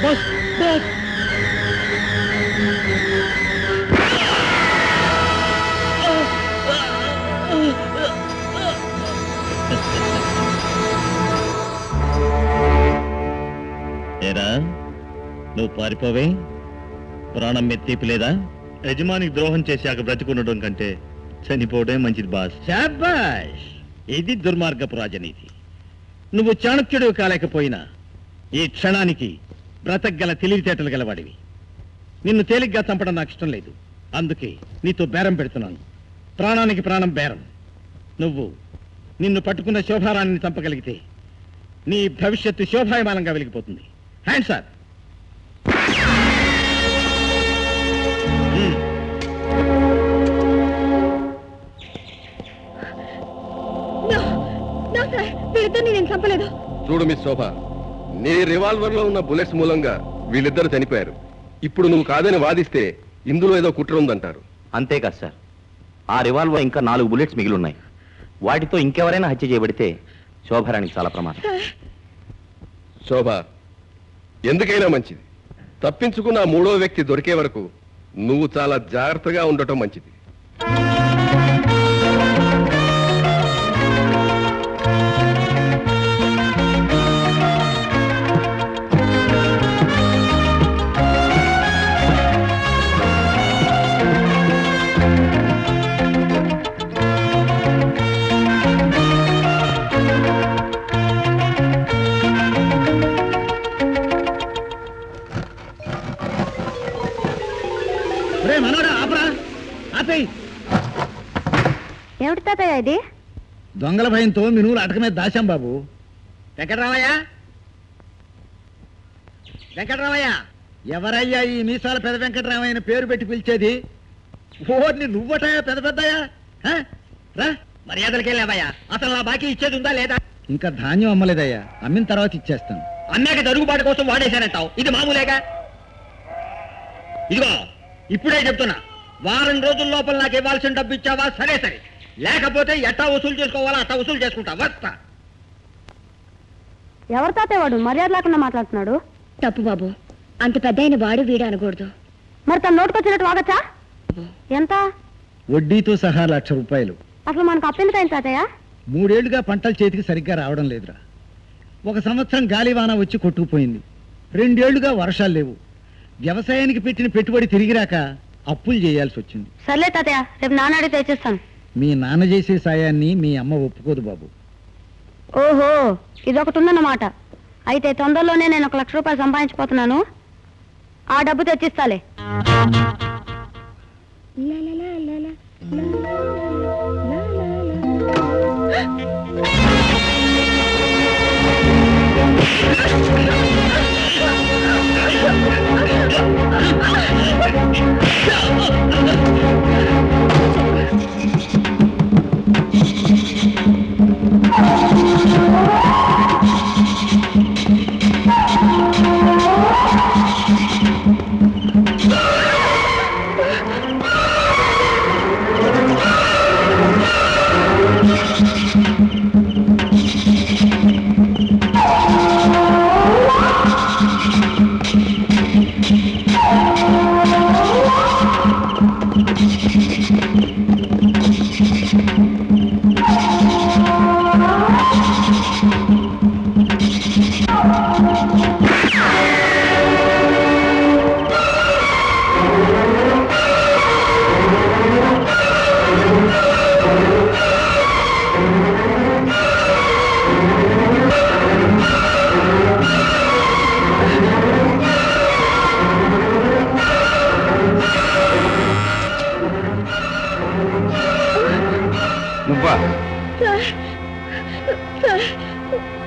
Boss, boss. ఏరా, నువ్వు పారిపోవే? ప్రాణం మీద తీపి లేదా? యజమానికి ద్రోహం చేశాక బ్రతికుండడం కంటే చనిపోవడమే మంచిది బాస్. శాబాష్, ఇది దుర్మార్గపు రాజనీతి. నువ్వు చాణక్యుడు కాలేకపోయినా ఈ క్షణానికి బ్రతకగల తెలివితేటలు గలవాడివి. నిన్ను తేలిగ్గా చంపడం నాకు ఇష్టం లేదు, అందుకే నీతో బేరం పెడుతున్నాను. ప్రాణానికి ప్రాణం బేరం. నువ్వు నిన్ను పట్టుకున్న శోభారాణిని చంపగలిగితే నీ భవిష్యత్తు శోభాయమానంగా వెలిగిపోతుంది. Hands up. వీళ్ళిద్దరిని నేను చంపలేదు. చూడు మిస్ శోభ, నీ రివాల్వర్ లో ఉన్న బుల్లెట్స్ మూలంగా వీళ్ళిద్దరు చనిపోయారు. ఇప్పుడు నువ్వు కాదని వాదిస్తే ఇందులో ఏదో కుట్ర ఉందంటారు. అంతేకాదు సార్, ఆ రివాల్వర్ ఇంకా 4 బుల్లెట్స్ మిగిలి ఉన్నాయి. వాటితో ఇంకెవరైనా హత్య చేయబడితే శోభారానికి చాలా ప్రమాదం. శోభ, ఎందుకైనా మంచిది, తప్పించుకున్న మూడో వ్యక్తి దొరికే వరకు నువ్వు చాలా జాగ్రత్తగా ఉండటం మంచిది. ఏమిటి తాతయ్య ఇది? దొంగల భయంతో మినువులు అటక మీద దాశాం బాబు. వెంకటరామయ్య, వెంకటరామయ్య, ఎవరయ్యా ఈ మీసాల పెద్ద వెంకటరామయ్యని పేరు పెట్టి పిలిచేది? ఓర్ని నువ్వటయా పెద్ద పెద్దయ్యా? రా, మర్యాదలకే లేవయ్యా. అసలు నా బాకీ ఇచ్చేది ఉందా లేదా? ఇంకా ధాన్యం అమ్మలేదయ్యా, అమ్మిన తర్వాత ఇచ్చేస్తాను. అమ్మాక జరుగుబాటు కోసం వాడేశానంటావు, ఇది మామూలేగా? ఇదిగో ఇప్పుడే చెప్తున్నా, వారం రోజుల లోపల నాకు ఇవ్వాల్సిన డబ్బు ఇచ్చావా సరే సరే, లేకపోతే ఎట్టా వసూలు చేసుకోవాలా అట్టా వసూలు చేసుకుంటా. వస్తా. ఎవరి తాతయ్య వాడు మర్యాద లేకుండా మాట్లాడుతున్నాడు? తప్పు బాబు, అంత పెద్ద అయిన వాడు వీడు అనకూడదు. మరి తన నోటుకొచ్చినట్టు వాగచ్చా? ఎంత? వడ్డీతో సహా 1,00,000 రూపాయలు. అసలు మనకు అప్పెందుకైంది తాతయ్య? 3 ఏళ్లుగా పంటలు చేతికి సరిగ్గా రావడం లేదురా. 1 సంవత్సరం గాలివాన వచ్చి కొట్టుకుపోయింది. 2 ఏళ్లుగా వర్షాలు లేవు. వ్యవసాయానికి పెట్టిన పెట్టుబడి తిరిగి రాక అప్పులు చేయాల్సి వచ్చింది. సర్లే తాతయ్య, రేపు నాన్న అడిగితే తెచ్చిస్తాను. మీ నాన్న చేసే సాయాన్ని మీ అమ్మ ఒప్పుకోదు బాబు. ఓహో, ఇదొకటి ఉందన్నమాట. అయితే తొందరలోనే నేను 1,00,000 రూపాయలు సంపాదించిపోతున్నాను. ఆ డబ్బు తెచ్చిస్తాలే.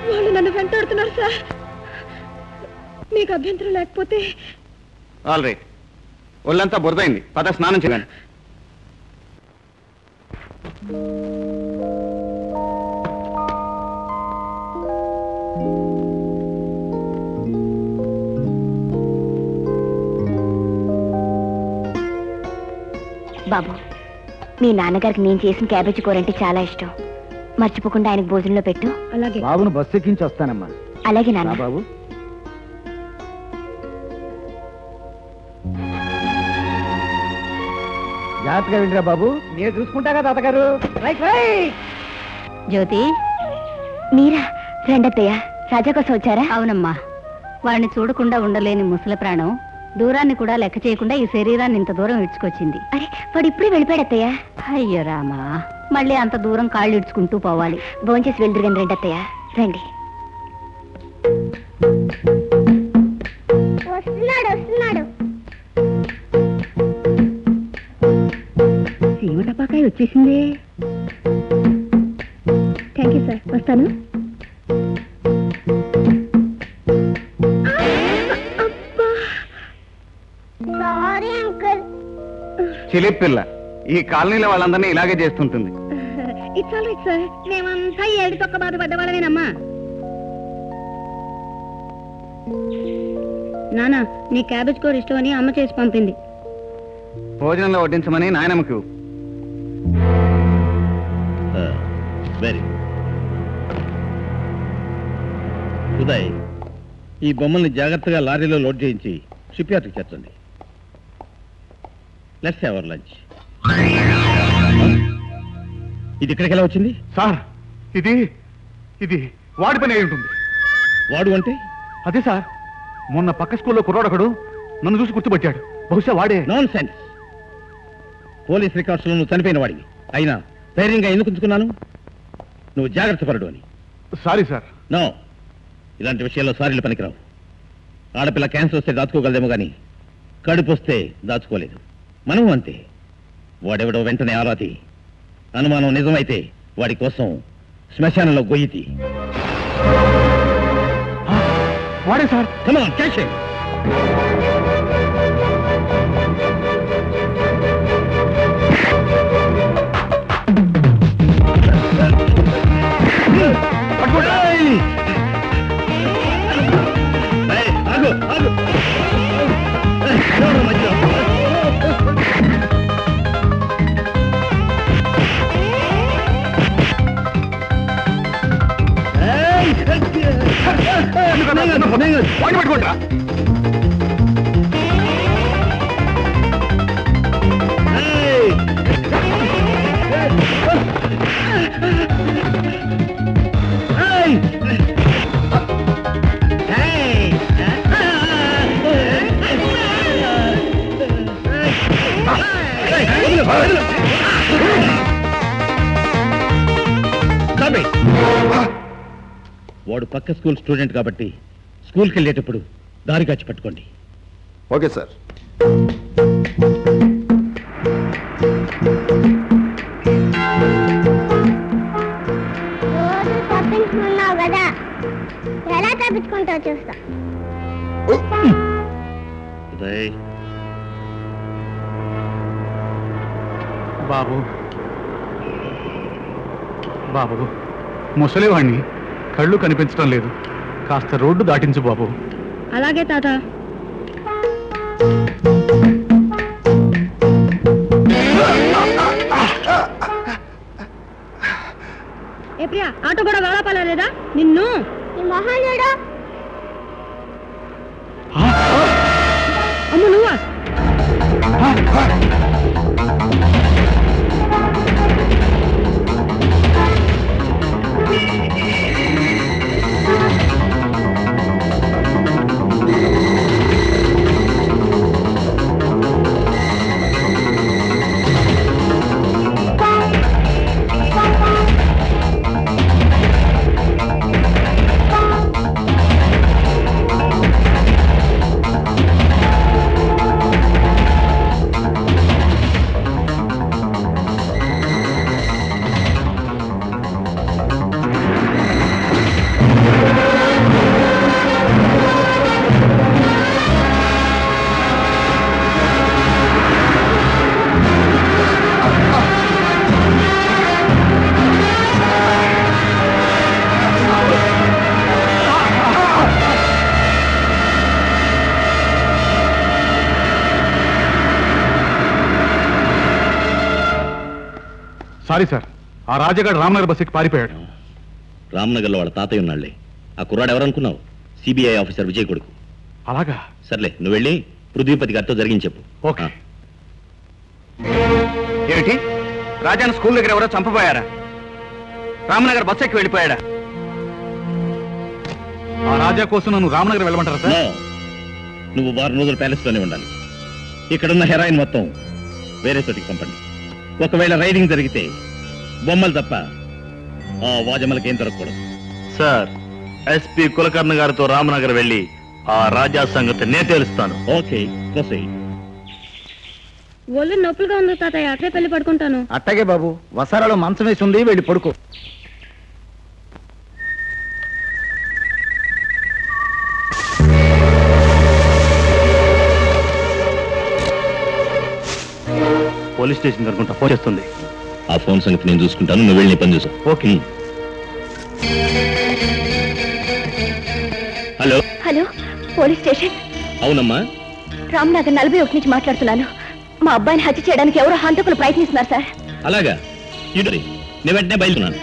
వాళ్ళు నన్ను వెంటాడుతున్నారు సార్. మీకు అభ్యంతరం లేకపోతే. ఆల్ రైట్, ఒళ్ళంతా బురదైంది, పద స్నానం చేయాలి. బాబు, మీ నాన్నగారికి నేను చేసిన క్యాబేజీ కూర అంటే చాలా ఇష్టం. మర్చిపోకుండా ఆయనకు భోజనంలో పెట్టు. అలాగే బాబును బస్సు ఎక్కించి వస్తానమ్మా. అలాగే నాన్న. బాబు, జాగ్రత్తగా వెళ్ళిరా బాబు. నేను చూసుకుంటా కదా తాతగారు. జ్యోతి, మీరా? రెండత్తయ్య, రాజా కోసం వచ్చారా? అవునమ్మా. వాడిని చూడకుండా ఉండలేని ముసలి ప్రాణం దూరాన్ని కూడా లెక్క చేయకుండా ఈ శరీరాన్ని ఇంత దూరం ఇడ్చుకొచ్చింది. అరే, వాడు ఇప్పుడే వెళ్ళిపోయాడత్తయ్య. అయ్యో రామా, మళ్ళీ అంత దూరం కాళ్ళు ఇడ్చుకుంటూ పోవాలి. భోంచేసి వెళ్దురు కానీ రెండత్తయ్య. రండి. వస్తున్నాడు వస్తున్నాడు. సీమటపాకాయ వచ్చేసింది. థ్యాంక్ యూ సార్, వస్తాను. Sorry uncle. చిలిప్ పిల్ల ఈ కాలనీలో వాళ్ళందరినీ ఇలాగే చేస్తుంటుంది. ఇట్స్ ఆల్ రైట్ సార్, మేమంతా ఏడు తొక్క బాధపడ్డ వాళ్ళమేనమ్మా. నానా, నీ క్యాబేజ్ కూర ఇష్టం అని అమ్మ చేసి పంపింది. భోజనంలో వడ్డించమని నాయనమ్మకు. వెరీ ఉదయ్, ఈ బొమ్మల్ని జాగ్రత్తగా లారీలో లోడ్ చేయించి షిప్ యార్డ్కి చేర్చండి. Let's have our lunch. ఇది ఇక్కడికి ఎలా వచ్చింది? సార్, ఇది ఇది వాడి పని అయి ఉంటుంది. వాడు అంటే? అదే సార్, మొన్న పక్క స్కూల్లో కుర్రాడొకడు నన్ను చూసి గుర్తుపట్టాడు. బహుశా వాడే. Non sense. పోలీస్ రికార్డ్స్ లో నువ్వు చనిపోయిన వాడివి. అయినా ధైర్యంగా ఎందుకు ఉంచుకున్నాను? నువ్వు జాగ్రత్త పరుడు అని. Sorry sir. నో, ఇలాంటి విషయాల్లో సారీలు పనికిరావు. ఆడపిల్ల క్యాన్సర్ వస్తే దాచుకోగలదేమో కానీ కడుపు వస్తే దాచుకోలేదు. మనము అంతే. వాడెవడో వెంటనే ఆరాతి. అనుమానం నిజమైతే వాడి కోసం శ్మశానంలో గొయ్యితి. వాడే సార్. Come on catch him. పట్టుకుంటా. వాడు పక్క స్కూల్ స్టూడెంట్ కాబట్టి స్కూల్కి వెళ్ళేటప్పుడు దారి కాచి పట్టుకోండి. Okay sir. తప్పించుకున్నావు కదా, ఎలా తప్పించుకుంటావు చూస్తా. బాబు బాబు, ముసలివాణ్ణి, కళ్ళు కనిపించడం లేదు, కాస్త రోడ్డు దాటించు బాబు. అలాగే తాత. ఏ ప్రియా, ఆటో కూడా వేళపాలా లేదా నిన్ను? అమ్మ నువ్వా? సారీ సార్, ఆ రాజగాడు రామ్నగర్ బస్ ఎక్కి పారిపోయాడు. రామ్నగర్లో వాళ్ళ తాతయ్య ఉన్నాళ్లే. ఆ కుర్రాడు ఎవరనుకున్నావు? సిబిఐ ఆఫీసర్ విజయ్ కొడుకు. అలాగా? సర్లే, నువ్వు వెళ్ళి పృథ్వీపతి గారితో జరిగింది చెప్పు. ఓకే. ఏమిటి, రాజాను స్కూల్ దగ్గర ఎవరో చంపబోయారా? రామ్నగర్ బస్ ఎక్కి వెళ్ళిపోయాడా? ఆ రాజా కోసం నన్ను రామ్నగర్ వెళ్ళమంటారా సార్? నువ్వు 6 రోజులు ప్యాలెస్ లోనే ఉండాలి. ఇక్కడున్న హెరాయిన్ మొత్తం వేరే చోటికి పంపండి. ఒకవేళ రైడింగ్ జరిగితే బొమ్మలు తప్ప ఆ వాజమ్మలకేం దొరకకూడదు. సార్, ఎస్పీ కులకర్ణ గారితో రామనగర్ వెళ్ళి ఆ రాజా సంగతి నేను తెలుస్తాను. Okay, proceed. ఒళ్ళు నొప్పులుగా ఉంది తాతయ్య, అక్కడే పెళ్లి పడుకుంటాను. అట్టగే బాబు, వసారాలో మంచం వేసి ఉంది, వెళ్ళి పడుకో. పోలీస్ స్టేషన్ అనుకుంటా ఫోన్ చేస్తుంది. ఆ ఫోన్ సంగతి నేను చూసుకుంటాను, నువ్వు వెళ్ళి పని చూసు. Okay. Hello hello, police station. అవునమ్మా, రామ్నగర్ 41 నుంచి మాట్లాడుతున్నాను. మా అబ్బాయిని హత్య చేయడానికి ఎవరో హంతకులు ప్రయత్నిస్తున్నారు సార్. అలాగా? ఇటు నేను వెంటనే బయలుదేరాను.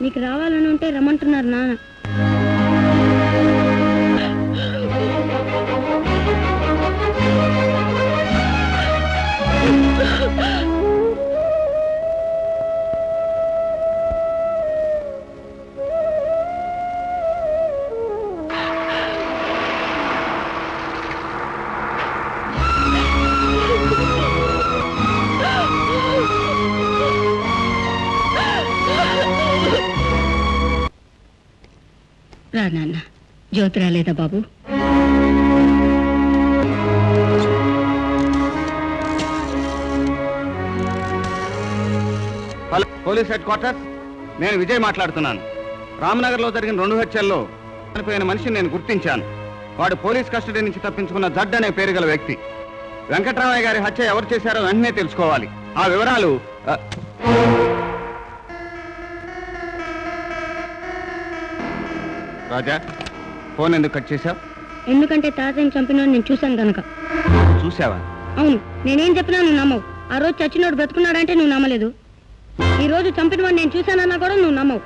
నీకు రావాలన్న పని ఉంటే రమ్మంటున్నారు నాన్న. రా నాన్న. జ్యోతి రాలేదా బాబు? Hello, police headquarters. నేను విజయ్ మాట్లాడుతున్నాను. రామ్నగర్లో జరిగిన 2 హత్యల్లో చనిపోయిన మనిషిని నేను గుర్తించాను. వాడు పోలీస్ కస్టడీ నుంచి తప్పించుకున్న జడ్ అనే పేరు గల వ్యక్తి. వెంకట్రామయ్య గారి హత్య ఎవరు చేశారో వెంటనే తెలుసుకోవాలి. ఆ వివరాలు రాజా, ఫోన్ ఎందుకు కట్ చేశావు? ఎందుకంటే తాతయ్యని చంపిన నేను చూశాను కనుక. చూసావా? అవును, నేనేం చెప్పినా నువ్వు నమ్మవు. ఆ రోజు చచ్చినోడు బ్రతుకున్నాడంటే నువ్వు నమ్మలేదు. ఈ రోజు చంపిన వాడు నేను చూశానన్నా కూడా నువ్వు నమ్మవు.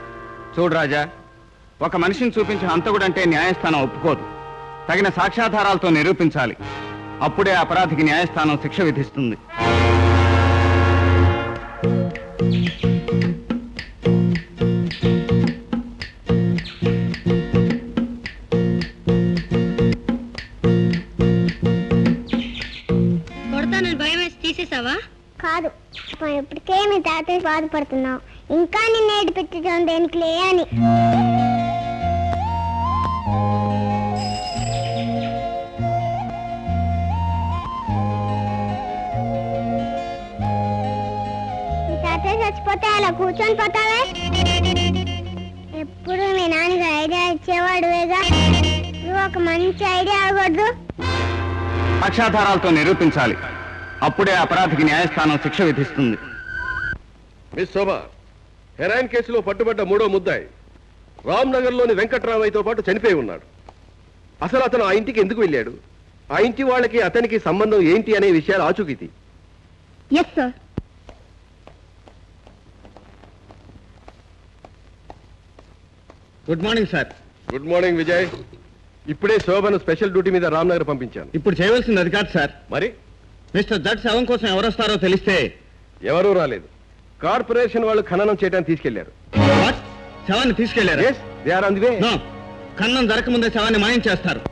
చూడు రాజా, ఒక మనిషిని చూపించే హంతకుడంటే న్యాయస్థానం ఒప్పుకోదు. తగిన సాక్ష్యాధారాలతో నిరూపించాలి. అప్పుడే అపరాధికి న్యాయస్థానం శిక్ష విధిస్తుంది. కొడతానని భయం వేసి తీసేసావా? కాదు, ఇప్పటికే మీ తాతయ్య బాధపడుతున్నావు, ఇంకా నిన్ను ఏడిపించడం దేనికిలే అని. మీ తాతయ్య చచ్చిపోతే అలా కూర్చొని పోతావే? ఎప్పుడు మీ నాన్నకి ఐడియా ఇచ్చేవాడువేగా, నువ్వు ఒక మంచి ఐడియా అవ్వకూడదు. సాక్ష్యాధారాలతో నిరూపించాలి. అప్పుడే అపరాధికి న్యాయస్థానం శిక్ష విధిస్తుంది. మిస్ శోభ, హెరాయిన్ కేసులో పట్టుబడ్డ 3వ ముద్దాయి రామ్నగర్లోని వెంకట్రామయ్యతో పాటు చనిపోయి ఉన్నాడు. అసలు అతను ఆ ఇంటికి ఎందుకు వెళ్ళాడు, ఆ ఇంటి వాళ్ళకి అతనికి సంబంధం ఏంటి అనే విషయాలు ఆచూకీ. Yes sir. Good morning sir. Good morning Vijay. ఇప్పుడే శోభను స్పెషల్ డ్యూటీ మీద రామ్నగర్ పంపించాను. ఇప్పుడు చేయవలసింది అది కాదు సార్. మరి మిస్టర్ జడ్ శవం కోసం ఎవరొస్తారో తెలిస్తే. ఎవరూ రాలేదు. కార్పొరేషన్ వాళ్ళు ఖననం చేయడానికి తీసుకెళ్లారు. శవాన్ని తీసుకెళ్లారు? They are on the way. No, ఖననం జరగకముందే శవాన్ని మాయం చేస్తారు.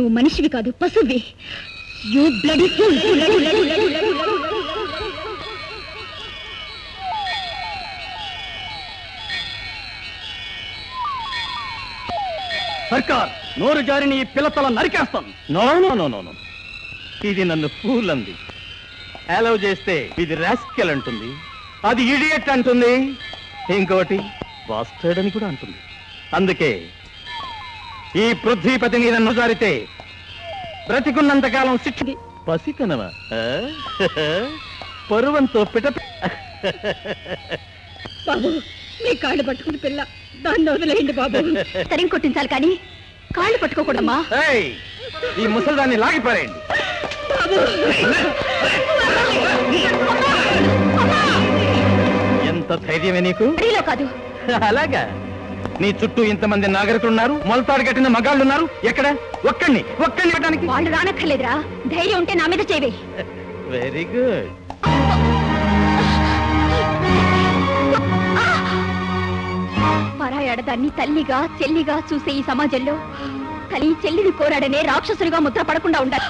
నువ్వు మనిషివి కాదు, పశువి. You bloody fool. సర్కార్, నోరు జారిని ఈ పిల్లతల నరికేస్తాను. No no no no no, ఇది నన్ను ఫూల్ అంది. అలౌ చేస్తే ఇది రాస్కెల్ అంటుంది, అది ఇడియట్ అంటుంది, ఇంకోటి బాస్టర్డ్ అని కూడా అంటుంది. అందుకే ఈ పృథ్వీపతిని నన్ను జారితే బ్రతికున్నంతకాలం శిక్ష. పసికనవా? పరువంతో పిట. బాబు, మీ కాళ్ళు పట్టుకుని పిల్ల, దాన్ని వదిలేయండి బాబు. తరిం కొట్టించాలి కానీ కాళ్ళు పట్టుకోకూడమ్మా. ఈ ముసల్దాన్ని లాగిపారేయండి. ఎంత ధైర్యమే నీకు? కాదు. అలాగా? నీ చుట్టూ ఇంతమంది నాగరికులున్నారు, మొలతాడు కట్టిన మగాళ్ళున్నారు. ఎక్కడ? ఒక్కడిని ఇవ్వడానికి వాళ్ళు రానక్కర్లేదురా. ధైర్యం ఉంటే నా మీద చేవే. Very good. పరాయాడదాన్ని తల్లిగా చెల్లిగా చూసే ఈ సమాజంలో తల్లి చెల్లిని కోరాడనే రాక్షసులుగా ముద్ర పడకుండా ఉండాలి.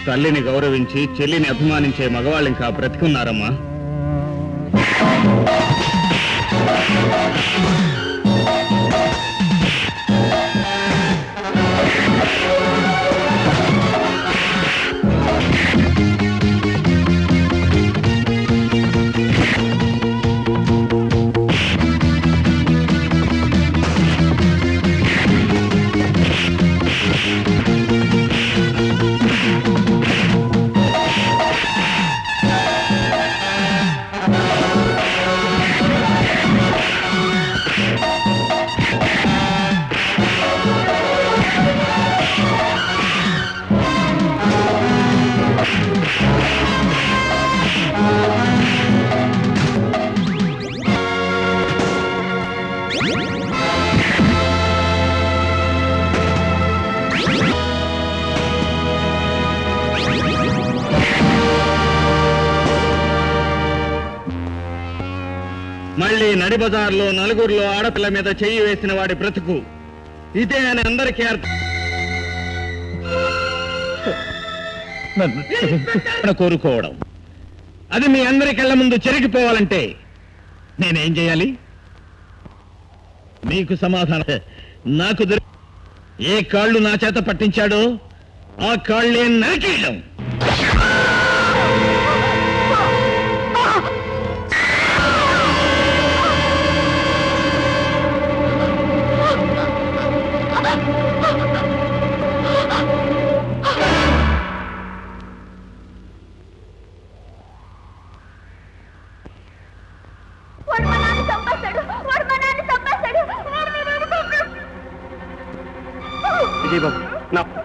తల్లిని గౌరవించి చెల్లిని అభిమానించే మగవాళ్ళు ఇంకా బ్రతికున్నారమ్మా. మళ్ళీ నడి బజార్లో నలుగురిలో ఆడపిల్ల మీద చెయ్యి వేసిన వాడి బ్రతుకు ఇదే అని అందరికీ నన్ను కోరుకోవడం, అది మీ అందరి కళ్ళ ముందు చెరిగిపోవాలంటే నేనేం చేయాలి? మీకు సమాధానం నాకు ఏ కాళ్ళు నా చేత పట్టించాడో ఆ కాళ్ళే నరికేయడం.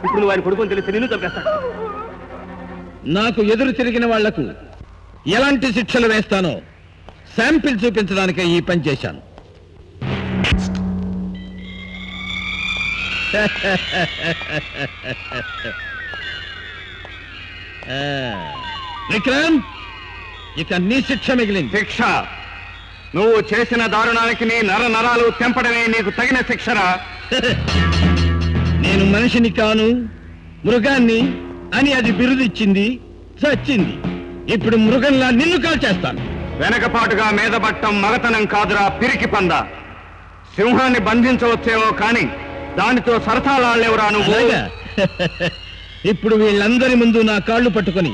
ఇప్పుడు నువ్వు ఆయన కొడుకుని తెలిసి నిన్ను చంపేస్తాడు. నాకు ఎదురు తిరిగిన వాళ్లకు ఎలాంటి శిక్షలు వేస్తానో శాంపిల్ చూపించడానికే ఈ పని చేశాను. విక్రమ్, ఇక నీ శిక్ష మిగిలింది. శిక్ష? నువ్వు చేసిన దారుణానికి నీ నర నరాలు తెంపడమే నీకు తగిన శిక్షరా? నేను మనిషిని కాను, మృగాన్ని అని అది బిరుదిచ్చింది, చచ్చింది. ఇప్పుడు మృగంలా నిన్ను కాల్చేస్తాను. వెనకపాటుగా మీదపట్టం మగతనం కాదురా పిరికి పంద. సింహాన్ని బంధించవచ్చేవో కాని దానితో సరసాలాడలేవురా నువ్వు. ఇప్పుడు వీళ్ళందరి ముందు నా కాళ్ళు పట్టుకొని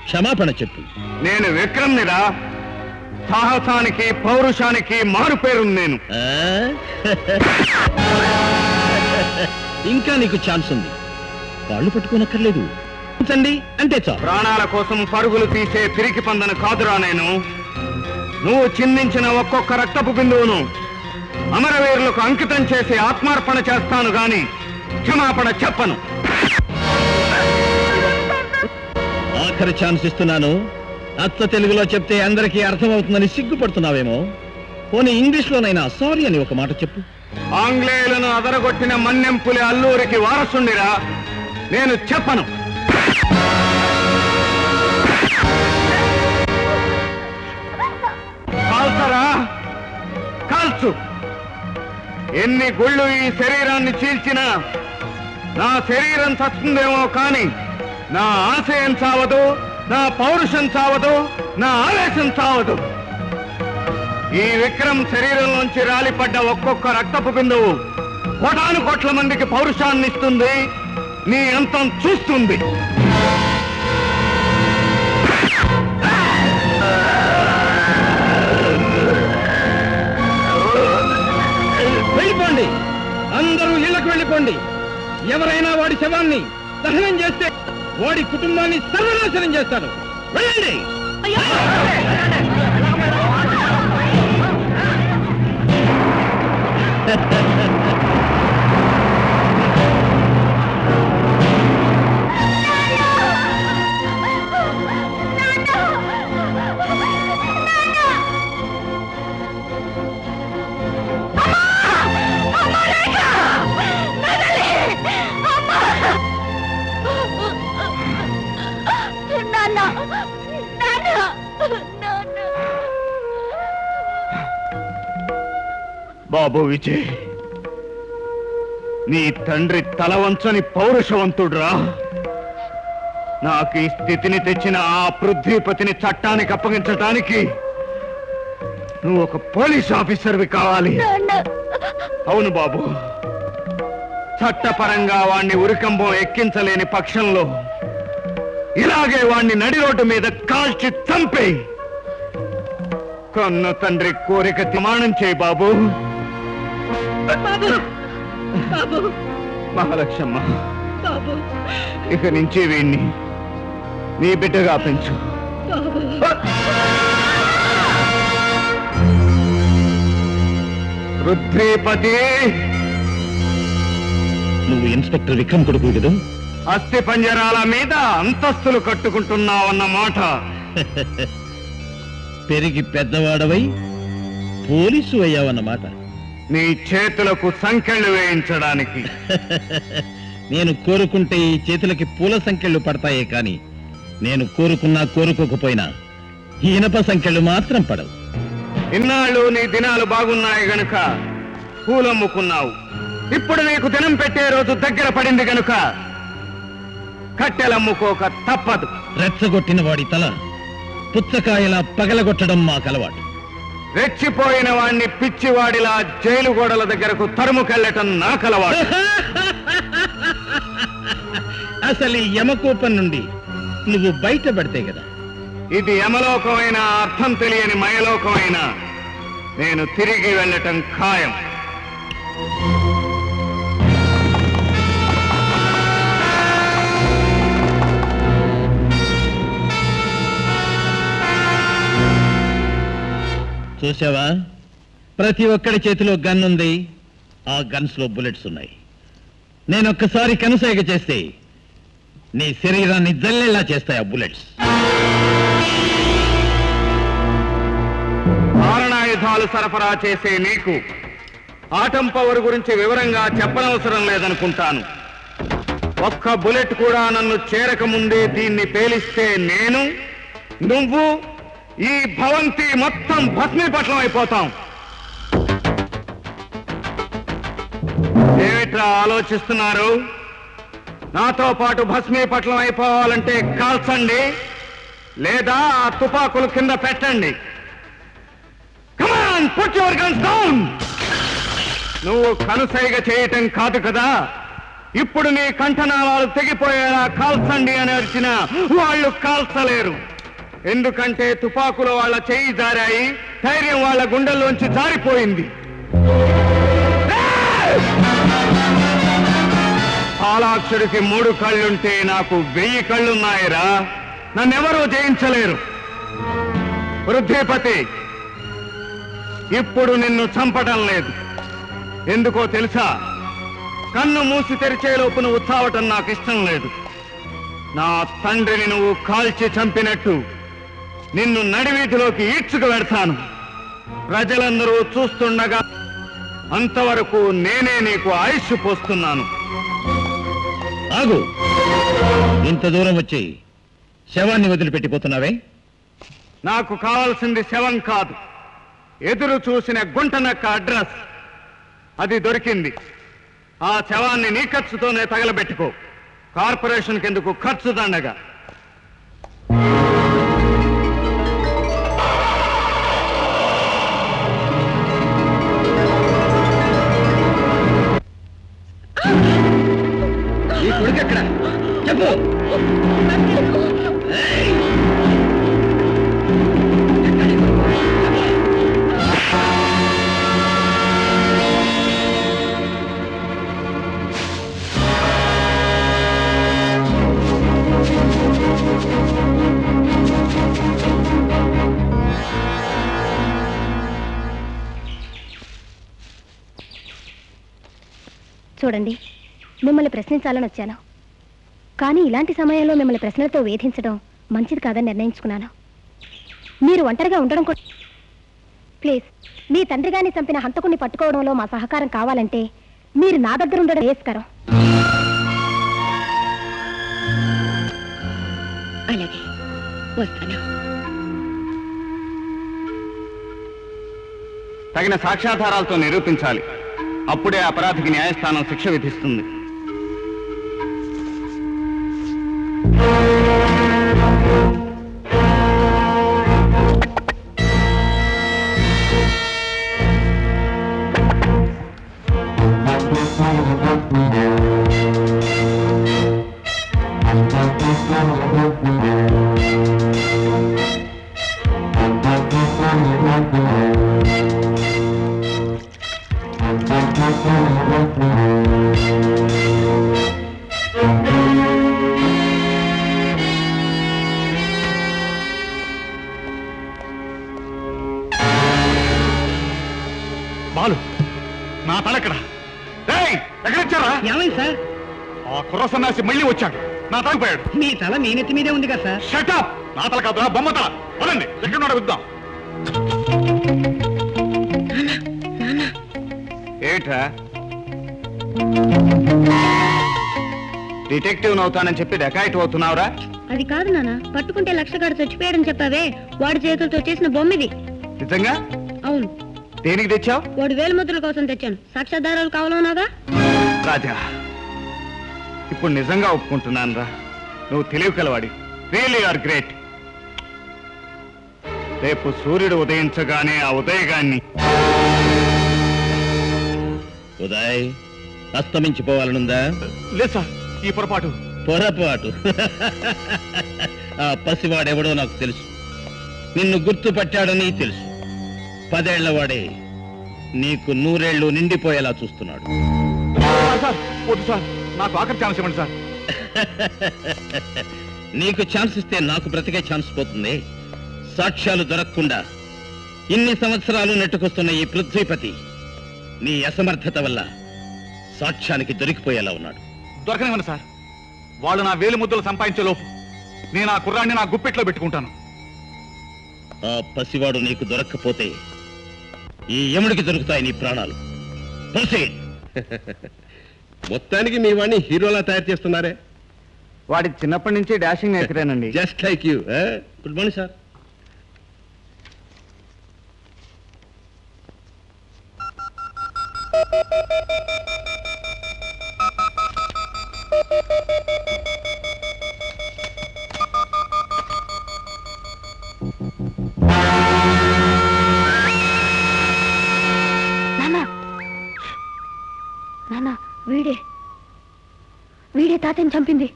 క్షమాపణ చెప్పు. నేను విక్రమ్నిరా. సాహసానికి పౌరుషానికి మారు పేరు నేను. ఇంకా నీకు ఛాన్స్ ఉంది. కాళ్ళు పట్టుకోనక్కర్లేదు అంటే చాలు. ప్రాణాల కోసం పరుగులు తీసే పిరికి పందను కాదురా నేను. నువ్వు చిందించిన ఒక్కొక్క రక్తపు బిందువును అమరవీరులకు అంకితం చేసి ఆత్మార్పణ చేస్తాను గాని క్షమాపణ చెప్పను. ఆఖరి ఛాన్స్ ఇస్తున్నాను. అచ్చ తెలుగులో చెప్తే అందరికీ అర్థమవుతుందని సిగ్గుపడుతున్నావేమో. పోనీ ఇంగ్లీష్ లోనైనా సారీ అని ఒక మాట చెప్పు. ఆంగ్లేయులను అదరగొట్టిన మన్నెంపులి అల్లూరికి వారసుండిరా. నేను చెప్పను. కాల్చరా, కాల్చు. ఎన్ని గుళ్ళు ఈ శరీరాన్ని చీల్చినా నా శరీరం చస్తుందేమో కాని నా ఆశయం చావదు, నా పౌరుషం చావదు, నా ఆవేశం చావదు. ఈ విక్రమ్ శరీరంలోంచి రాలిపడ్డ ఒక్కొక్క రక్తపు బిందువు కోటాను కోట్ల మందికి పౌరుషాన్ని ఇస్తుంది, నీ అంతం చూస్తుంది. వెళ్ళిపోండి, అందరూ ఇళ్లకు వెళ్ళిపోండి. ఎవరైనా వాడి శవాన్ని దహనం చేస్తే వాడి కుటుంబాన్ని సర్వనాశనం చేస్తాడు. వెళ్ళండి. బాబు విజయ్, నీ తండ్రి తల వంచని పౌరుషవంతుడురా. నాకు ఈ స్థితిని తెచ్చిన ఆ పృథ్వీపతిని చట్టానికి అప్పగించటానికి నువ్వు ఒక పోలీస్ ఆఫీసర్వి కావాలి. అవును బాబు, చట్టపరంగా వాణ్ణి ఉరికంబం ఎక్కించలేని పక్షంలో ఇలాగే వాణ్ణి నడి రోడ్డు మీద కాల్చి చంపే కన్న తండ్రి కోరిక ప్రమాణం చేయి బాబు. మహాలక్ష్మ, ఇక నుంచి వీణ్ణి నీ బిడ్డగా పెంచు. పృథ్వీపతి, నువ్వు ఇన్స్పెక్టర్ విక్రమ్ కొడుకు కదా? అస్థి పంజరాల మీద అంతస్తులు కట్టుకుంటున్నావన్నమాట. పెరిగి పెద్దవాడవై పోలీసు అయ్యావన్నమాట. నీ చేతులకు సంకెళ్ళు వేయించడానికి. నేను కోరుకుంటే ఈ చేతులకి పూల సంకెళ్ళు పడతాయే కాని నేను కోరుకున్నా కోరుకోకపోయినా ఈ ఇనప సంకెళ్ళు మాత్రం పడవు. ఇన్నాళ్ళు నీ దినాలు బాగున్నాయి గనుక పూలమ్ముకున్నావు. ఇప్పుడు నీకు దినం పెట్టే రోజు దగ్గర పడింది గనుక కట్టెలమ్ముకోక తప్పదు. రెచ్చగొట్టిన వాడి తల పుచ్చకాయలా పగలగొట్టడం మాకలవాటు. రెచ్చిపోయిన వాణ్ణి పిచ్చివాడిలా జైలు గోడల దగ్గరకు తరుముకెళ్లటం నాకలవాటు. అసలు ఈ యమకోపం నుండి నువ్వు బయటపడితే కదా. ఇది యమలోకమైన అర్థం తెలియని మయలోకమైన నేను తిరిగి వెళ్ళటం ఖాయం. చూసావా, ప్రతి ఒక్కడి చేతిలో గన్ ఉంది. ఆ గన్స్ లో బుల్లెట్స్ ఉన్నాయి. నేనొక్కసారి కనుసైగ చేస్తే నీ శరీరాన్ని జల్లెల్లా చేస్తాయి ఆ బుల్లెట్స్. మారణాయుధాలు సరఫరా చేసే నీకు ఆటం పవర్ గురించి వివరంగా చెప్పనవసరం లేదనుకుంటాను. ఒక్క బుల్లెట్ కూడా నన్ను చేరక ముందే దీన్ని పేలిస్తే నేను, నువ్వు, ఈ భవంతి మొత్తం భస్మీపట్నం అయిపోతాం. ఏమిట్రా ఆలోచిస్తున్నారు? నాతో పాటు భస్మీపట్నం అయిపోవాలంటే కాల్చండి, లేదా ఆ తుపాకులు కింద పెట్టండి. Come on, put your guns down. నువ్వు కనుసైగ చేయటం కాదు కదా, ఇప్పుడు నీ కంఠనాళాలు తెగిపోయేలా కాల్చండి అని అరిచినా వాళ్ళు కాల్చలేరు. ఎందుకంటే తుపాకులు వాళ్ళ చెయ్యి జారాయి, ధైర్యం వాళ్ళ గుండెల్లోంచి జారిపోయింది. పాలాక్షుడికి 3 కళ్ళుంటే నాకు 1000 కళ్ళున్నాయిరా. నన్నెవరూ జయించలేరు. పృథ్వీపతి, ఇప్పుడు నిన్ను చంపడం లేదు. ఎందుకో తెలుసా? కన్ను మూసి తెరిచేలోపు నువ్వు చావటం నాకు ఇష్టం లేదు. నా తండ్రిని నువ్వు కాల్చి చంపినట్టు నిన్ను నడివీధిలోకి ఈడ్చుకు వెడతాను. ప్రజలందరూ చూస్తుండగా అంతవరకు నేనే నీకు ఆయుష్ పోస్తున్నాను. ఆగు, ఇంత దూరం వచ్చి శవాన్ని వదిలిపెట్టిపోతున్నావే? నాకు కావాల్సింది శవం కాదు, ఎదురు చూసిన గుంటనక్క అడ్రస్. అది దొరికింది. ఆ శవాన్ని నీ ఖర్చుతోనే తగలబెట్టుకో. కార్పొరేషన్ కెందుకు ఖర్చు దండగా. ఈ కొడుకు ఎక్కడ చెప్పు. చూడండి, మిమ్మల్ని ప్రశ్నించాలని వచ్చాను. కానీ ఇలాంటి సమయంలో మిమ్మల్ని ప్రశ్నలతో వేధించడం మంచిది కాదని నిర్ణయించుకున్నాను. మీరు ఒంటరిగా ఉండడం కూడా ప్లీజ్, మీ తండ్రి గారిని చంపిన హంతకుణ్ణి పట్టుకోవడంలో మా సహకారం కావాలంటే మీరు నా దగ్గర ఉండడం శ్రేయస్కరం. అలాగే వస్తాను. తగిన సాక్ష్యాధారాలతో నిరూపించాలి. అప్పుడే అపరాధికి న్యాయస్థానం శిక్ష విధిస్తుంది. బాలు, నా తలెక్కడ? ఎక్కడిచ్చారా? ఏమైంది సార్? ఆ కుర్ర సన్నాసి మళ్ళీ వచ్చాడు, నా తలపోయాడు. మీ తల మీ నెత్తి మీదే ఉంది కదా సార్. షటప్! నా తల కాదురా, బొమ్మ తల. పదండి, ఎక్కడున్నాడో విద్దాం. ఏట్రా, డిటెక్టివ్ అవుతానని చెప్పి డకాయిట్ అవుతున్నావురా? అది కాదు నాన్న, పట్టుకుంటే లక్షగాడు చచ్చిపోయాడని చెప్పావే, వాడి చేతులతో చేసిన బొమ్మిది. నిజంగా? అవును. దేనికి తెచ్చావు? వాడి వేలుముద్రల కోసం తెచ్చాను. సాక్ష్యాధారాలు కావాలన్నాగా. రాజా, ఇప్పుడు నిజంగా ఒప్పుకుంటున్నాను రా, నువ్వు తెలివి కలవాడి. Really are great. రేపు సూర్యుడు ఉదయించగానే ఆ ఉదయగాన్ని ఉదయ్ అస్తమించిపోవాలనుందా? లేదు సార్, ఈ పొరపాటు. ఆ పసివాడెవడో నాకు తెలుసు. నిన్ను గుర్తుపట్టాడని తెలుసు. 10 ఏళ్ల వాడే నీకు 100 ఏళ్ళు నిండిపోయేలా చూస్తున్నాడు. సార్ వద్దు సార్, నాకు ఆఖరి ఛాన్స్ ఇవ్వండి సార్. నీకు ఛాన్స్ ఇస్తే నాకు బ్రతికే ఛాన్స్ పోతుంది. సాక్ష్యాలు దొరకకుండా ఇన్ని సంవత్సరాలు నెట్టుకొస్తున్న ఈ పృథ్వీపతి నీ అసమర్థత వల్ల సాక్ష్యానికి దొరికిపోయేలా ఉన్నాడు. దొరకనివ్వండి సార్. వాళ్ళు నా వేలు ముద్దలు సంపాదించే లోపు నేను ఆ కుర్రాన్ని నా గుప్పెట్లో పెట్టుకుంటాను. ఆ పసివాడు నీకు దొరక్కపోతే ఈ యముడికి దొరుకుతాయి నీ ప్రాణాలు. మొత్తానికి మీ వాడిని హీరోలా తయారు చేస్తున్నారే. వాడి చిన్నప్పటి నుంచి డాషింగ్ నేర్చుకురానండి. Just like you. Good morning sir. నాన్న, వీడే తాతని చంపింది.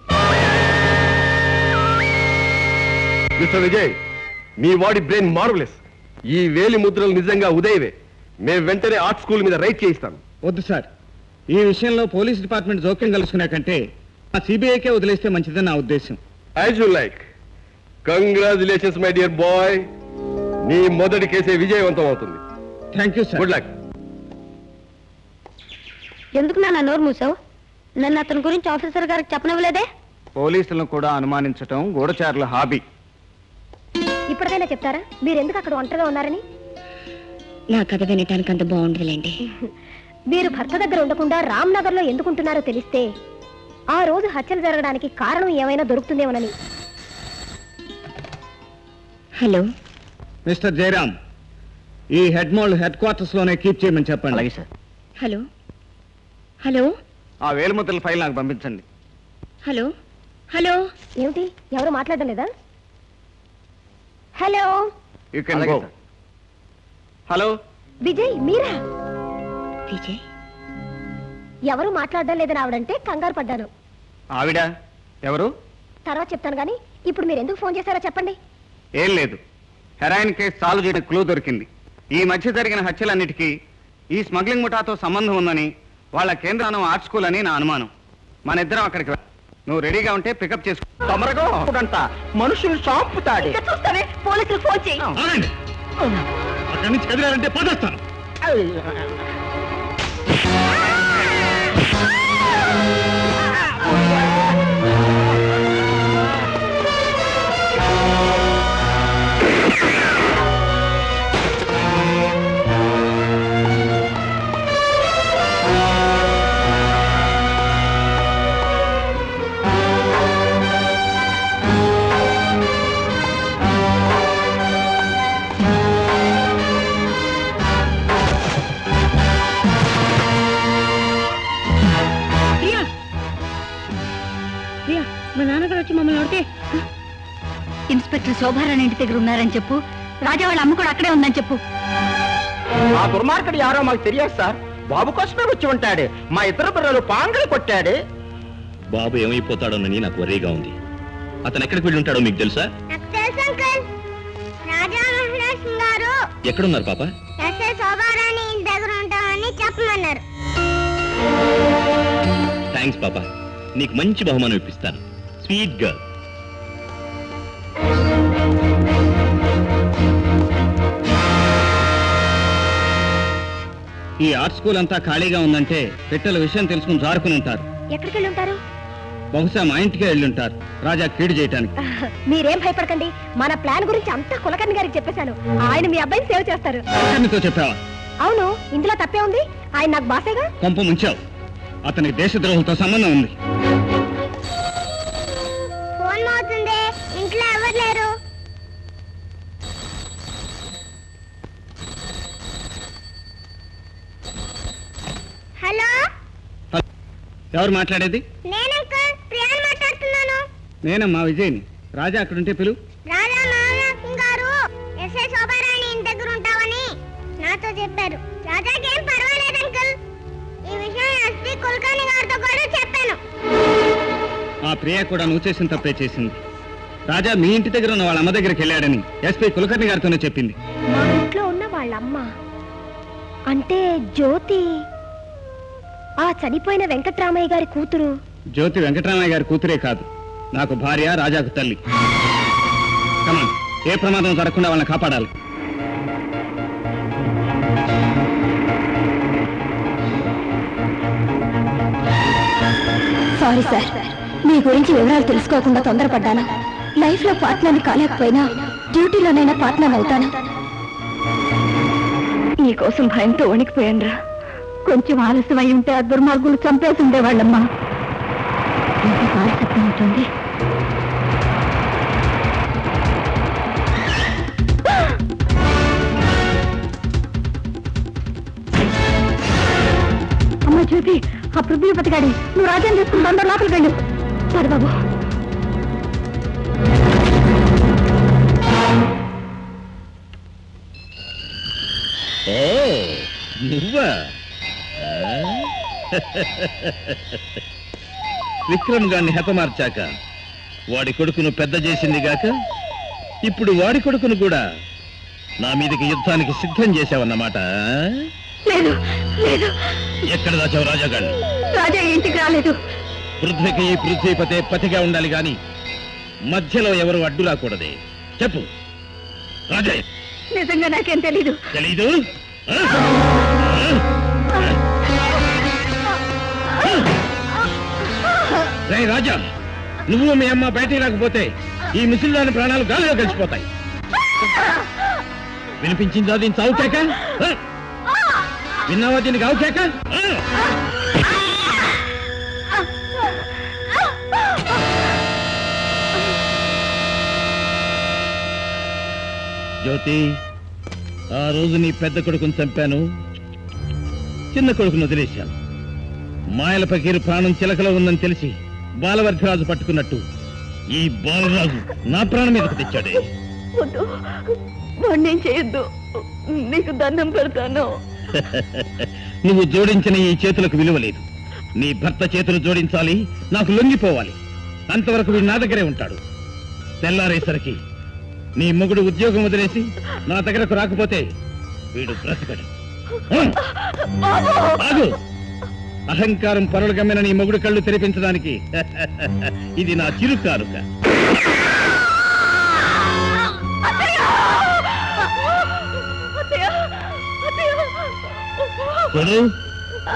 మిస్టర్ విజయ్, మీ వాడి బ్రెయిన్ మార్వలెస్. ఈ వేలి ముద్రలు నిజంగా ఉదయవే. మేము వెంటనే ఆర్ట్ స్కూల్ మీద రైట్ చేయిస్తాం. వద్దు సార్, ఈ విషయంలో పోలీస్ డిపార్ట్మెంట్ జోక్యం కలుసుకునే కంటే ఆ సిబిఐకే వదిలేస్తే మంచిదని నా ఉద్దేశం. As you like. Congratulations my dear bye. నీ మొదటి కేసే విజయవంతం అవుతుంది. Thank you sir. Good luck. ఎందుకు నాన్న నోరు మూసావు? నన్ను అతని గురించి ఆఫీసర్ గారికి చెప్పనవ్వలేదే? పోలీసులను కూడా అనుమానించటం గూఢచారుల హాబీ. ఇప్పటికైనా చెప్తారా మీరు ఎందుకు అక్కడ ఒంటరిగా ఉన్నారని? నా కథ వినటానికి అంత బాగుండదులేండి. మీరు భర్త దగ్గర ఉండకుండా రామ్నగర్ లో ఎందుకుంటున్నారో తెలిస్తే ఆ రోజు హత్యలు జరగడానికి కారణం ఏమైనా దొరుకుతుందేమోనని. హలో మిస్టర్ జయరామ్, ఈ హెడ్ మోల్డ్ హెడ్ క్వార్టర్స్ లోనే కీప్ చేయమని చెప్పండి. అలాగే సార్. హలో హలో ఆ వేలుముద్రల ఫైల్ నాకు పంపించండి. హలో హలో ఏమిటి ఎవరు మాట్లాడడం లేదా? Hello you can go. Hello Vijay మీరా? విజయ్ ఎవరు మాట్లాడడం లేదని ఆవిడంటే కంగారు పడ్డాను. ఆవిడ ఎవరు? తర్వాత చెప్తాను కానీ ఇప్పుడు మీరు ఎందుకు ఫోన్ చేశారో చెప్పండి. ఏం లేదు, హెరాయిన్ కేసు సాల్వ్ చేయడం క్లూ దొరికింది. ఈ మధ్య జరిగిన హత్యలన్నిటికీ ఈ స్మగ్లింగ్ ముఠాతో సంబంధం ఉందని వాళ్ళ కేంద్రానం ఆర్ట్ స్కూల్ అని నా అనుమానం. మన ఇద్దరం అక్కడికి నువ్వు రెడీగా ఉంటే పికప్ చేసుకో. తొందరగా మనుషులు చాంపుతాడు. చూస్తానే పోలీసులు ఫోన్ చేయి. అక్కడి నుంచి కదిలారంటే పదేస్తాను. మా నాన్నగారు వచ్చి మమ్మల్ని అడితే ఇన్స్పెక్టర్ శోభారాణి ఇంటి దగ్గర ఉన్నారని చెప్పు. రాజా వాళ్ళ అమ్మ కూడా అక్కడే ఉందని చెప్పు. ఆ దుర్మార్గుడు యారో మాకు తెలియదు సార్. బాబు కోసమే వచ్చి ఉంటాడు. మా ఇద్దరు పిల్లలు పాంగలు కొట్టాడు. బాబు ఏమైపోతాడోనని నాకు వరీగా ఉంది. అతను ఎక్కడికి వెళ్ళి ఉంటాడో మీకు తెలుసా? రాజా మహారాజ్ గారు ఎక్కడున్నారు పాప? ఎస్ఐ శోభారాణి ఇంటి దగ్గర ఉంటామని చెప్పమన్నారు. థ్యాంక్స్ పాప, నీకు మంచి బహుమానం ఇప్పిస్తాను. Sweet girl. ఈ ఆర్ట్ స్కూల్ అంతా ఖాళీగా ఉందంటే పెట్టెల విషయం తెలుసుకుని జారుకుని ఉంటారు. ఎక్కడికి వెళ్ళి ఉంటారు? బహుశా మా ఇంటికే వెళ్ళి ఉంటారు, రాజా కీడు చేయటానికి. మీరేం భయపడకండి, మన ప్లాన్ గురించి అంతా కులకర్ణి గారికి చెప్పేశాను. ఆయన మీ అబ్బాయిని సేవ్ చేస్తారు. కులకర్ణితో చెప్పావా? అవును, ఇందులో తప్పే ఉంది. ఆయన నాకు బాసేగా. కొంప ముంచావు. అతనికి దేశద్రోహంతో సంబంధం ఉంది. ఫోన్ మోతుంది, ఇంట్లో ఎవరు లేరు. హలో, ఎవరు మాట్లాడేది? నేనంకల్ ప్రియాని మాట్లాడుతున్నాను. నేనమ్మా విజయ్ని. రాజా అక్కడుంటే పిలు. రాజా మహారాజ్ గారు ఎస్ఐ శోభారాణి ఇంటి దగ్గర ఉంటావని నాతో చెప్పారు. రాజాకేం పర్వాలేదు అంకుల్. ఈ విషయం ఎస్పీ కుల్కర్ణి గారితో కూడా చెప్పాను. ఆ ప్రియ కూడా నువ్వు చేసిన తప్పే చేసింది. రాజా మీ ఇంటి దగ్గర ఉన్న వాళ్ళ అమ్మ దగ్గరికి వెళ్ళాడని ఎస్పీ కులకర్ణి గారితోనే చెప్పింది. మా ఇంట్లో ఉన్న వాళ్ళ అమ్మ అంటే జ్యోతి, ఆ చనిపోయిన వెంకట్రామయ్య గారి కూతురు. జ్యోతి వెంకటరామయ్య గారి కూతురే కాదు, నాకు భార్య, రాజాకు తల్లి. కమాన్, ఏ ప్రమాదం జరగకుండా వాళ్ళని కాపాడాలి. సారీ సార్, మీ గురించి వివరాలు తెలుసుకోకుండా తొందరపడ్డాను. లైఫ్ లో పార్ట్నర్ని కాలేకపోయినా డ్యూటీలోనైనా పార్ట్నర్ అవుతాను. నీకోసం భయంతో వణికిపోయానురా. కొంచెం ఆలస్యం అయి ఉంటే ఆ దుర్మార్గులు చంపేసి ఉండేవాళ్ళమ్మా. శబ్దం ఉంటుంది. అమ్మ జ్యోతి, ఆ పృథ్వీ బతికాడి. నువ్వు రాజ్యం చేసుకుని అందరూ లోపలికి వెళ్ళు. సరే బాబు. నువ్వా? విక్రమ్ గారిని హతమార్చాక వాడి కొడుకును పెద్ద చేసింది గాక ఇప్పుడు వాడి కొడుకును కూడా నా మీదకి యుద్ధానికి సిద్ధం చేశావన్నమాట. లేదు లేదు, ఎక్కడ దాచావు రాజాగాడిని? రాజా ఇంటికి రాలేదు. పృథ్వీకి పృథ్వీపతే పతిగా ఉండాలి గాని మధ్యలో ఎవరు అడ్డు రాకూడదే. చెప్పు రాజా. నిజంగా నాకేం తెలీదు. తెలీదు? రే రాజా, నువ్వు మీ అమ్మ బయటికి రాకపోతే ఈ ముసలిదాని ప్రాణాలు గాలిలో కలిసిపోతాయి. వినిపించిందా దీని చావుకేక? విన్నావా దీనికి ఆవుకేక? జ్యోతి, ఆ రోజు నీ పెద్ద కొడుకుని చంపాను. చిన్న కొడుకును వదిలేశాను. మాయల పకీరు ప్రాణం చిలకలో ఉందని తెలిసి బాలవర్ధరాజు పట్టుకున్నట్టు ఈ బాలరాజు నా ప్రాణం మీదకు తెచ్చాడే. వద్దు, వాణ్ణేం చేయొద్దు, నీకు దండం పెడతాను. నువ్వు జోడించిన ఈ చేతులకు విలువ లేదు. నీ భర్త చేతులు జోడించాలి, నాకు లొంగిపోవాలి. అంతవరకు వీడు నా దగ్గరే ఉంటాడు. తెల్లారేసరికి నీ మొగుడు ఉద్యోగం వదిలేసి నా దగ్గరకు రాకపోతే వీడు బ్రతకడు. ఆగు! అహంకారం పరులు గమ్మిన నీ మొగుడు కళ్ళు తెరిపించడానికి ఇది నా చిరు కానుక.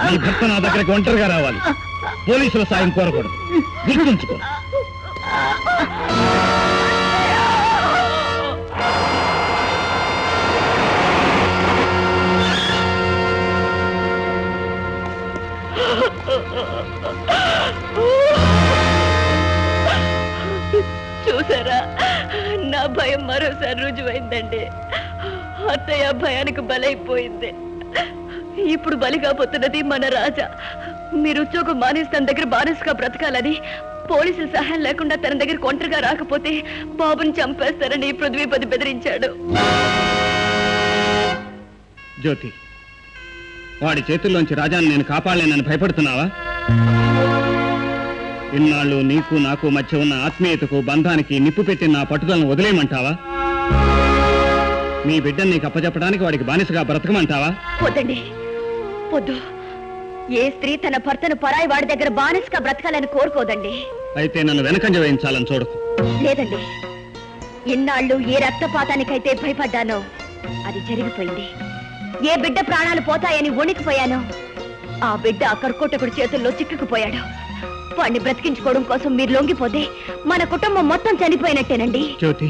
నీ భర్త నా దగ్గరకు ఒంటరిగా రావాలి. పోలీసుల సాయం కోరకూడదు. గుర్తుంచుకో. చూసారా, నా భయం మరోసారి రుజువైందండి. అత్తయ్య భయానికి బలైపోయింది. ఇప్పుడు బలిగా పోతున్నది మన రాజా. మీరు ఉద్యోగం మానేసి తన దగ్గర బానిసగా బ్రతకాలని, పోలీసుల సహాయం లేకుండా తన దగ్గర ఒంటరిగా రాకపోతే బాబుని చంపేస్తారని పృథ్వీపతి బెదిరించాడు. జ్యోతి, వాడి చేతుల్లోంచి రాజాను నేను కాపాడలేనని భయపడుతున్నావా? ఇన్నాళ్ళు నీకు నాకు మధ్య ఉన్న ఆత్మీయతకు బంధానికి నిప్పు పెట్టి నా పట్టుదలను వదిలేయమంటావా? మీ బిడ్డను నీకు అప్పచెప్పడానికి వాడికి బానిసగా బ్రతకమంటావా? వద్దండి, వద్దు. ఏ స్త్రీ తన భర్తను పరాయి వాడి దగ్గర బానిసగా బ్రతకాలని కోరుకోదండి. అయితే నన్ను వెనకంజ వేయించాలని చూడకు. లేదండి, ఇన్నాళ్ళు ఏ రక్తపాతానికైతే భయపడ్డానో అది జరిగిపోయింది. ఏ బిడ్డ ప్రాణాలు పోతాయని వణికిపోయానో ఆ బిడ్డ ఆ కర్కోటకుడి చేతుల్లో చిక్కుకుపోయాడు. వాడిని బ్రతికించుకోవడం కోసం మీరు లొంగిపోతే మన కుటుంబం మొత్తం చనిపోయినట్టేనండి. జ్యోతి,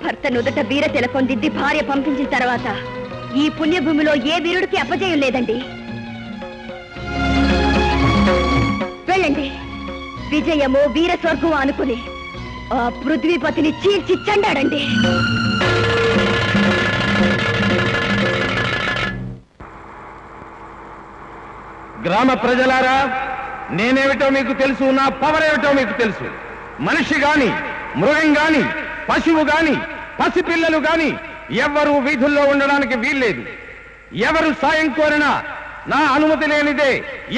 భర్త నుదుట వీర తిలకం దిద్ది భార్య పంపించిన తర్వాత ఈ పుణ్యభూమిలో ఏ వీరుడికి అపజయం లేదండి. వెళ్ళండి, విజయమో వీర స్వర్గం అనుకుని ఆ పృథ్వీపతిని చీల్చి చండాడండి. గ్రామ ప్రజలారా, నేనేమిటో మీకు తెలుసు, నా పవర్ ఏమిటో మీకు తెలుసు. మనిషి గాని, మృగం గాని, పశువు గాని, పసిపిల్లలు గాని ఎవ్వరూ వీధుల్లో ఉండడానికి వీల్లేదు. ఎవరు సాయం కోరినా నా అనుమతి లేనిదే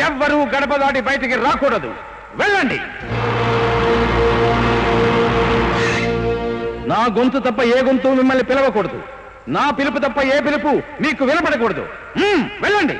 ఎవ్వరూ గడప దాటి బయటికి రాకూడదు. వెళ్ళండి. నా గొంతు తప్ప ఏ గొంతు మిమ్మల్ని పిలవకూడదు. నా పిలుపు తప్ప ఏ పిలుపు మీకు వినపడకూడదు. వెళ్ళండి.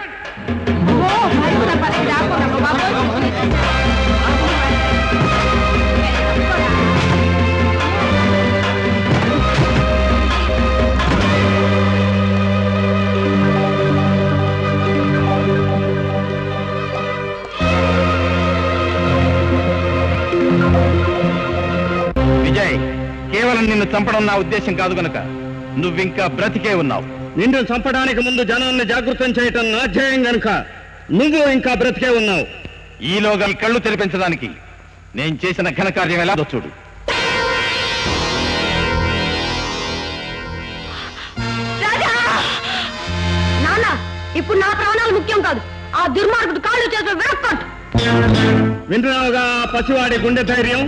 విజయ్, కేవలం నిన్ను చంపడం నా ఉద్దేశం కాదు గనక నువ్వింకా బ్రతికే ఉన్నావు. నిన్ను చంపడానికి ముందు జనాన్ని జాగృతం చేయటం నా ధ్యేయం గనుక నువ్వు ఇంకా బ్రతికే ఉన్నావు. ఈలోగా ఈ కళ్ళు తెరిపించడానికి నేను చేసిన ఘనకార్యం ఎలా చూడు. నాన్న, ఇప్పుడు నా ప్రాణాలు ముఖ్యం కాదు, ఆ దుర్మార్గుడు కాళ్ళు చేతులు విరక్కొట్టు. వింటున్నావుగా పసివాడి గుండె ధైర్యం?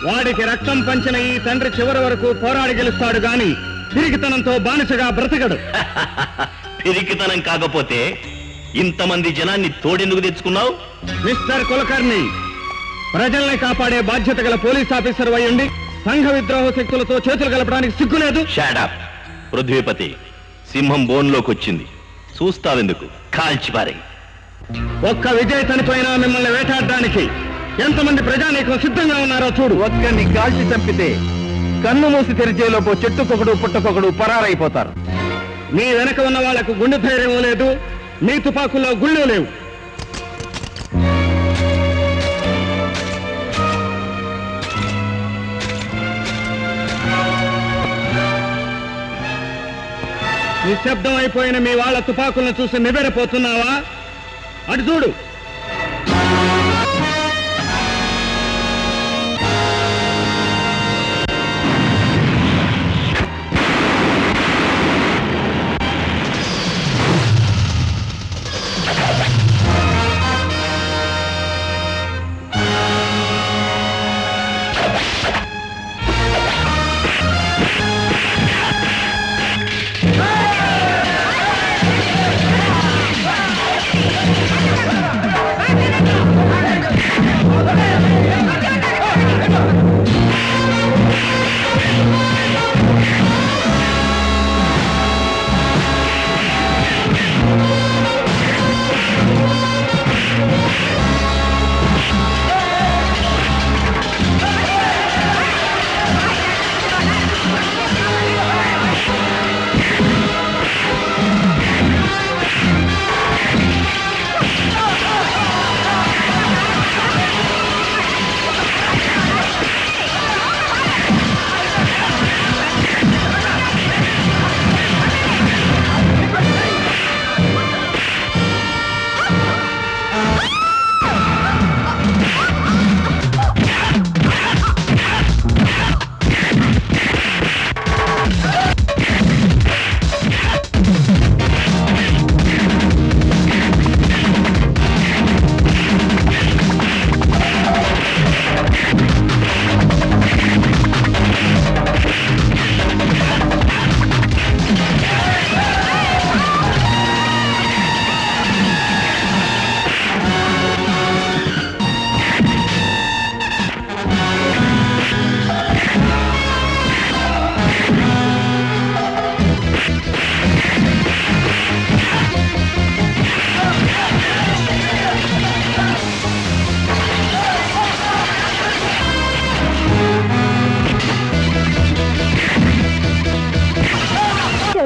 వాడికి రక్తం పంచిన ఈ తండ్రి చివరి వరకు పోరాడి గెలుస్తాడు గాని పిరికితనంతో బానిసగా బ్రతకడు. పిరికితనం కాకపోతే ఇంతమంది జనాన్ని తోడెందుకు తెచ్చుకున్నావు? మిస్టర్ కులకర్ణి, ప్రజల్ని కాపాడే బాధ్యత గల పోలీస్ ఆఫీసర్ అయ్యుండి సంఘ విద్రోహ శక్తులతో చేతులు కలపడానికి సిగ్గులేదు. షాడప్. పృథ్వీపతి, సింహం బోన్లోకి వచ్చింది, చూస్తావెందుకు? కాల్చిపారే. ఒక్క విజయ్ చనిపోయినా మిమ్మల్ని వేటాడడానికి ఎంతమంది ప్రజానీకం సిద్ధంగా ఉన్నారో చూడు. ఒక్కరిని కాల్చి చంపితే కన్ను మూసి తెరిచేలోపు చెట్టుకొకడు పుట్టకొకడు పరారైపోతారు. మీ వెనక ఉన్న వాళ్లకు గుండె ధైర్యం లేదు, మీ తుపాకుల్లో గుళ్ళు లేవు. నిశ్శబ్దం అయిపోయిన మీ వాళ్ళ తుపాకులను చూసి నిబెరపోతున్నావా? అటు చూడు.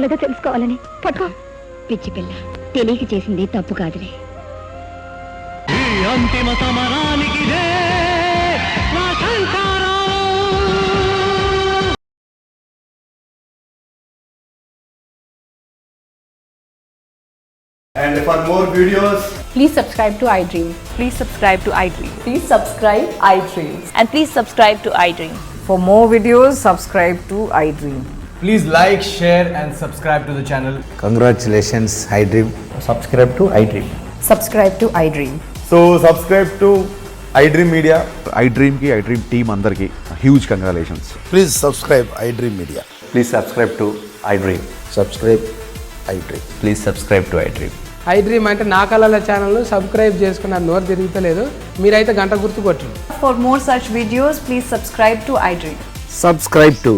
లేదో తెలుసుకోవాలని. పట్టుకో. పిచ్చి పిల్ల, తెలియక చేసింది తప్పు కాదులే. అంతిమ సమరానికి And for more videos, please subscribe to iDream. Please subscribe to iDream. Please subscribe iDream. And please subscribe to iDream. For more videos, subscribe to iDream. please like, share and subscribe to the channel. Congratulations, iDream. Subscribe to iDream. Subscribe to iDream. So subscribe to iDream Media. iDream ki iDream team andarki huge congratulations. Please subscribe iDream Media. Please subscribe to iDream. Subscribe iDream. Please subscribe to iDream. iDream అంటే నా కళల ఛానల్ సబ్స్క్రైబ్ చేసుకున్న నోరు తిరుగుతలేదు, మీరైతే గంట గుర్తు కొట్టండి. For more such videos, please subscribe to iDream. Subscribe to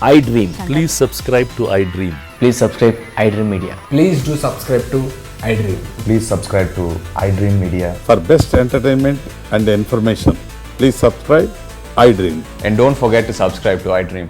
iDream. Please subscribe to iDream. Please subscribe iDream Media. Please do subscribe to iDream. Please subscribe to iDream Media. For best entertainment and information, please subscribe iDream. And don't forget to subscribe to iDream.